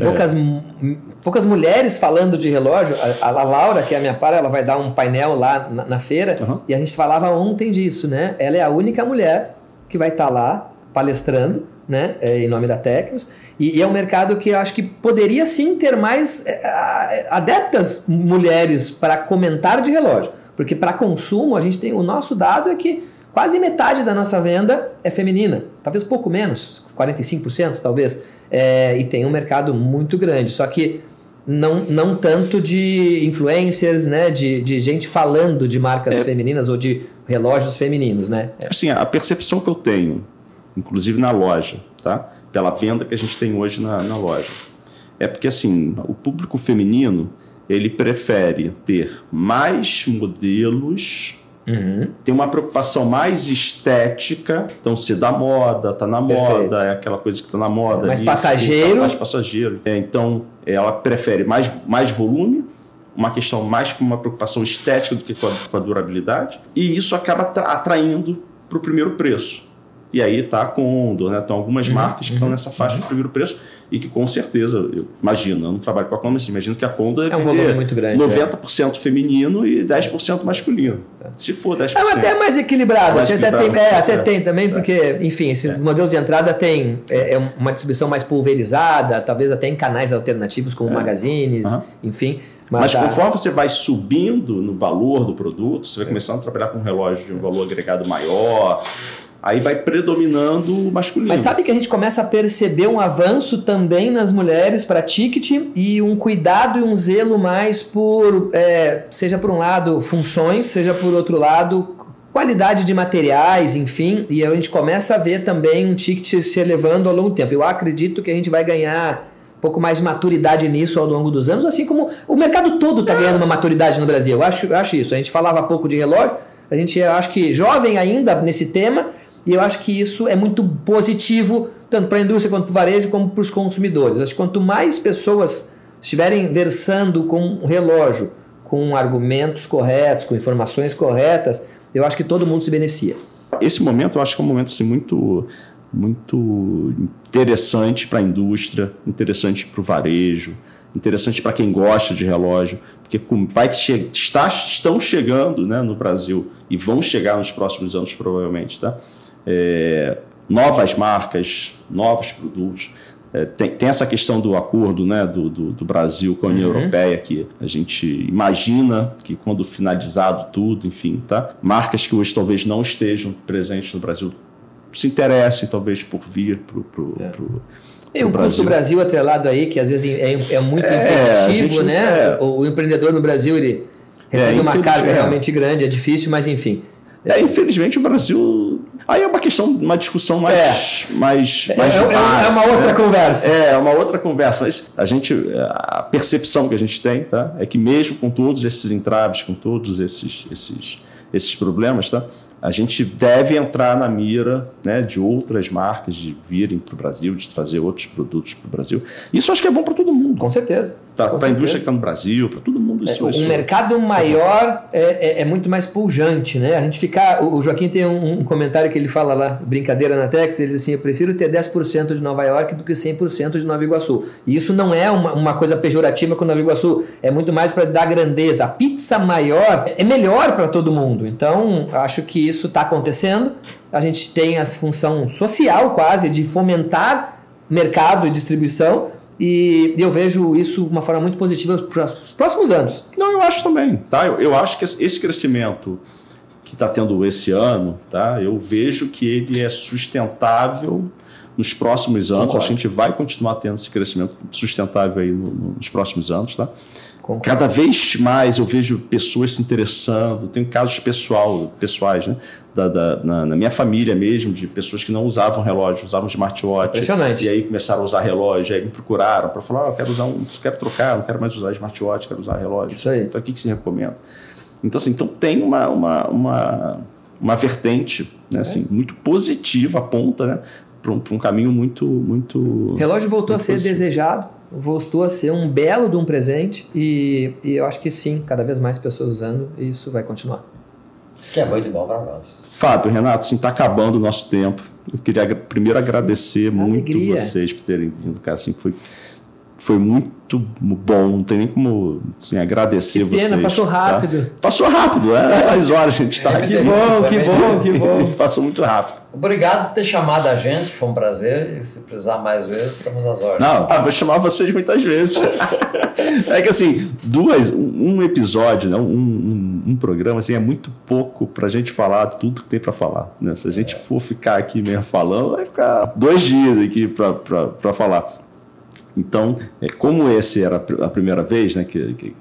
poucas mulheres falando de relógio. A Laura, que é a minha para, ela vai dar um painel lá na feira, e a gente falava ontem disso, né? Ela é a única mulher que vai estar lá palestrando, né, em nome da Tecnos, e é um mercado que eu acho que poderia sim ter mais adeptas mulheres para comentar de relógio, porque para consumo a gente tem, o nosso dado é que quase metade da nossa venda é feminina, talvez pouco menos, 45% talvez, e tem um mercado muito grande, só que não tanto de influencers, né, de gente falando de marcas femininas ou de relógios femininos, né? Assim, a percepção que eu tenho, inclusive na loja, tá? Pela venda que a gente tem hoje na loja, é porque assim, o público feminino, ele prefere ter mais modelos, tem uma preocupação mais estética, então se dá moda, tá na moda, é aquela coisa que tá na moda. Mais passageiro. Mais passageiro. Então, ela prefere mais volume, uma questão mais com uma preocupação estética do que com a durabilidade, e isso acaba atraindo para o primeiro preço. E aí está a Condor, né? Então, algumas marcas que estão nessa faixa de primeiro preço e que com certeza, eu imagino, eu não trabalho com a Condor, mas imagino que a Condor é um volume muito grande, 90% feminino e 10% masculino. Se for 10%. É até mais equilibrado. Assim, até tem também, porque, enfim, esses modelos de entrada tem uma distribuição mais pulverizada, talvez até em canais alternativos como magazines, enfim. Mas conforme você vai subindo no valor do produto, você vai começando a trabalhar com um relógio de um valor agregado maior, aí vai predominando o masculino. Mas sabe que a gente começa a perceber um avanço também nas mulheres para ticket e um cuidado e um zelo mais por, seja por um lado funções, seja por outro lado qualidade de materiais, enfim, e a gente começa a ver também um ticket se elevando ao longo do tempo. Eu acredito que a gente vai ganhar um pouco mais de maturidade nisso ao longo dos anos, assim como o mercado todo está ganhando uma maturidade no Brasil. Eu acho isso. A gente falava há pouco de relógio, a gente acho que jovem ainda nesse tema, e eu acho que isso é muito positivo, tanto para a indústria quanto para o varejo, como para os consumidores. Acho que quanto mais pessoas estiverem versando com o relógio, com argumentos corretos, com informações corretas, eu acho que todo mundo se beneficia. Esse momento eu acho que é um momento assim, muito interessante para a indústria, interessante para o varejo, interessante para quem gosta de relógio, porque estão chegando, né, no Brasil e vão chegar nos próximos anos provavelmente, tá? Novas marcas, novos produtos. Tem essa questão do acordo, né, do Brasil com a União Europeia, que a gente imagina que quando finalizado tudo, enfim, tá? Marcas que hoje talvez não estejam presentes no Brasil se interessem talvez por vir para o e um custo do Brasil atrelado aí, que às vezes é muito impeditivo, né? O empreendedor no Brasil, ele recebe uma carga realmente grande, é difícil, mas enfim. Infelizmente o Brasil... Aí é uma discussão mais é uma outra conversa. É uma outra conversa, mas a percepção que a gente tem, tá, é que mesmo com todos esses entraves, com todos esses problemas, tá, a gente deve entrar na mira, né, de outras marcas de virem para o Brasil, de trazer outros produtos para o Brasil. Isso acho que é bom para todo mundo. Com certeza. para a indústria que está no Brasil, para todo mundo. Um mercado maior é muito mais pujante, né? A gente fica... O Joaquim tem um comentário que ele fala lá, brincadeira na Tex, ele diz assim, eu prefiro ter 10% de Nova York do que 100% de Nova Iguaçu. E isso não é uma coisa pejorativa com Nova Iguaçu, é muito mais para dar grandeza. A pizza maior é melhor para todo mundo. Então, acho que isso está acontecendo. A gente tem a função social quase de fomentar mercado e distribuição, e eu vejo isso de uma forma muito positiva para os próximos anos. Não, eu acho também. Tá? Eu acho que esse crescimento que está tendo esse ano, tá? Eu vejo que ele é sustentável nos próximos anos. Concordo. A gente vai continuar tendo esse crescimento sustentável aí nos próximos anos. Tá? Concordo. Cada vez mais eu vejo pessoas se interessando. Tenho casos pessoais, né? Na minha família mesmo, de pessoas que não usavam relógio, usavam smartwatch. Impressionante. E aí começaram a usar relógio, aí me procuraram para falar, quero trocar, não quero mais usar smartwatch, quero usar relógio. Isso aí. Então, o que se recomenda? Então, assim, tem uma vertente, né, assim, muito positiva, aponta, né, para um caminho muito... O relógio voltou a ser desejado, voltou a ser um belo de um presente e eu acho que sim, cada vez mais pessoas usando e isso vai continuar. Que é muito bom para nós. Fábio, Renato, assim, está acabando o nosso tempo. Eu queria primeiro agradecer muito vocês por terem vindo, cara, assim, foi muito bom, não tem nem como assim, agradecer vocês. Que pena, passou rápido. Tá? Passou rápido, as horas a gente está aqui. Que bom. Passou muito rápido. Obrigado por ter chamado a gente, foi um prazer. E se precisar mais vezes, estamos às ordens. Não, vou chamar vocês muitas vezes. É que assim, um episódio, né, um programa, assim, é muito pouco para a gente falar tudo que tem para falar. Né? Se a gente for ficar aqui mesmo falando, vai ficar 2 dias aqui para falar. Então, como esse era a primeira vez, né, que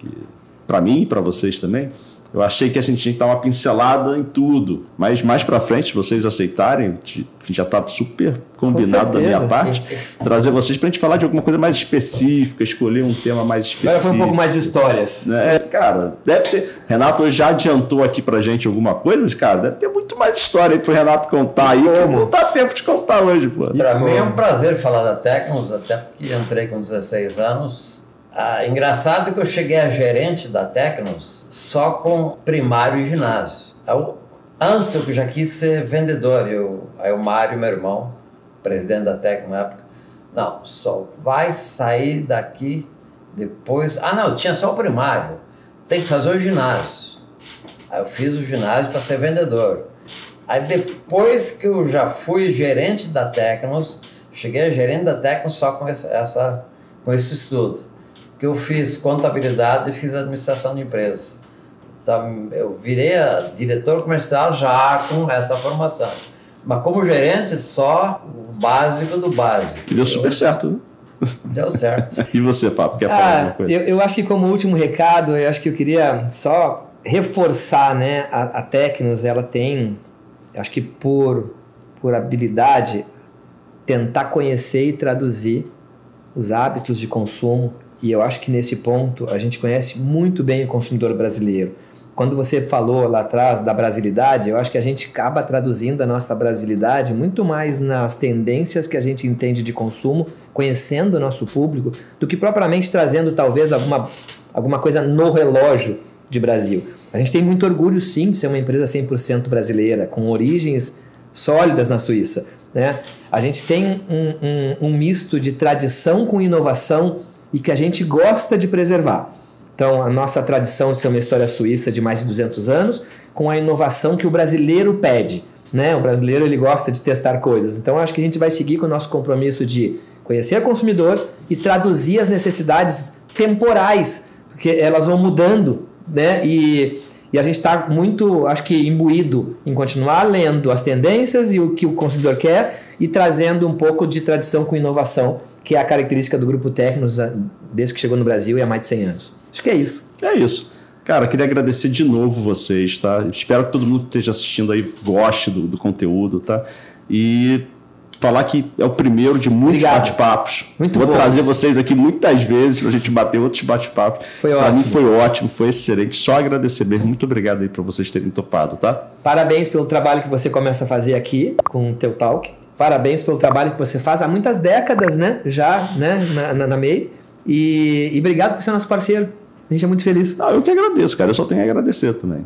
para mim e para vocês também, eu achei que a gente tinha que dar uma pincelada em tudo. Mas mais para frente, se vocês aceitarem, já está super combinado da minha parte, trazer vocês para a gente falar de alguma coisa mais específica, escolher um tema mais específico. Agora foi um pouco mais de histórias. Cara, deve ter... Renato hoje já adiantou aqui para a gente alguma coisa, mas, cara, deve ter muito mais história aí para o Renato contar aí, que não dá tempo de contar hoje, pô. Para mim é um prazer falar da Tecnos, até porque entrei com 16 anos. Engraçado que eu cheguei a gerente da Tecnos só com primário e ginásio. Antes eu já quis ser vendedor. Aí o Mário, meu irmão, presidente da Tecnos na época, não, só vai sair daqui depois... não, tinha só o primário. Tem que fazer o ginásio. Aí eu fiz o ginásio para ser vendedor. Aí depois que eu já fui gerente da Tecnos, cheguei a gerente da Tecnos só com esse estudo. Que eu fiz contabilidade e fiz administração de empresas. Então, eu virei diretor comercial já com essa formação. Mas como gerente, só o básico do básico. E deu super certo, né? Deu certo. E você, Fábio, quer falar alguma coisa? Eu acho que como último recado, eu acho que eu queria só reforçar, né? A Tecnos, ela tem, acho que por habilidade, tentar conhecer e traduzir os hábitos de consumo. E eu acho que nesse ponto a gente conhece muito bem o consumidor brasileiro. Quando você falou lá atrás da brasilidade, eu acho que a gente acaba traduzindo a nossa brasilidade muito mais nas tendências que a gente entende de consumo, conhecendo o nosso público, do que propriamente trazendo talvez alguma coisa no relógio de Brasil. A gente tem muito orgulho sim de ser uma empresa 100% brasileira, com origens sólidas na Suíça, né? A gente tem um misto de tradição com inovação e que a gente gosta de preservar. Então, a nossa tradição de ser uma história suíça de mais de 200 anos, com a inovação que o brasileiro pede, né? O brasileiro ele gosta de testar coisas. Então, acho que a gente vai seguir com o nosso compromisso de conhecer o consumidor e traduzir as necessidades temporais, porque elas vão mudando, né? E a gente está muito, acho que, imbuído em continuar lendo as tendências e o que o consumidor quer e trazendo um pouco de tradição com inovação, que é a característica do Grupo Tecnos desde que chegou no Brasil e há mais de 100 anos. Acho que é isso. É isso. Cara, queria agradecer de novo vocês, tá? Espero que todo mundo que esteja assistindo aí goste do conteúdo, tá? E falar que é o primeiro de muitos bate-papos. Vou trazer vocês aqui muitas vezes para a gente bater outros bate-papos. Para mim foi ótimo, foi excelente. Só agradecer mesmo. Muito obrigado aí para vocês terem topado, tá? Parabéns pelo trabalho que você começa a fazer aqui com o teu talk. Parabéns pelo trabalho que você faz há muitas décadas, né? Já, né? Na MEI. E obrigado por ser nosso parceiro. A gente é muito feliz. Eu que agradeço, cara. Eu só tenho a agradecer também.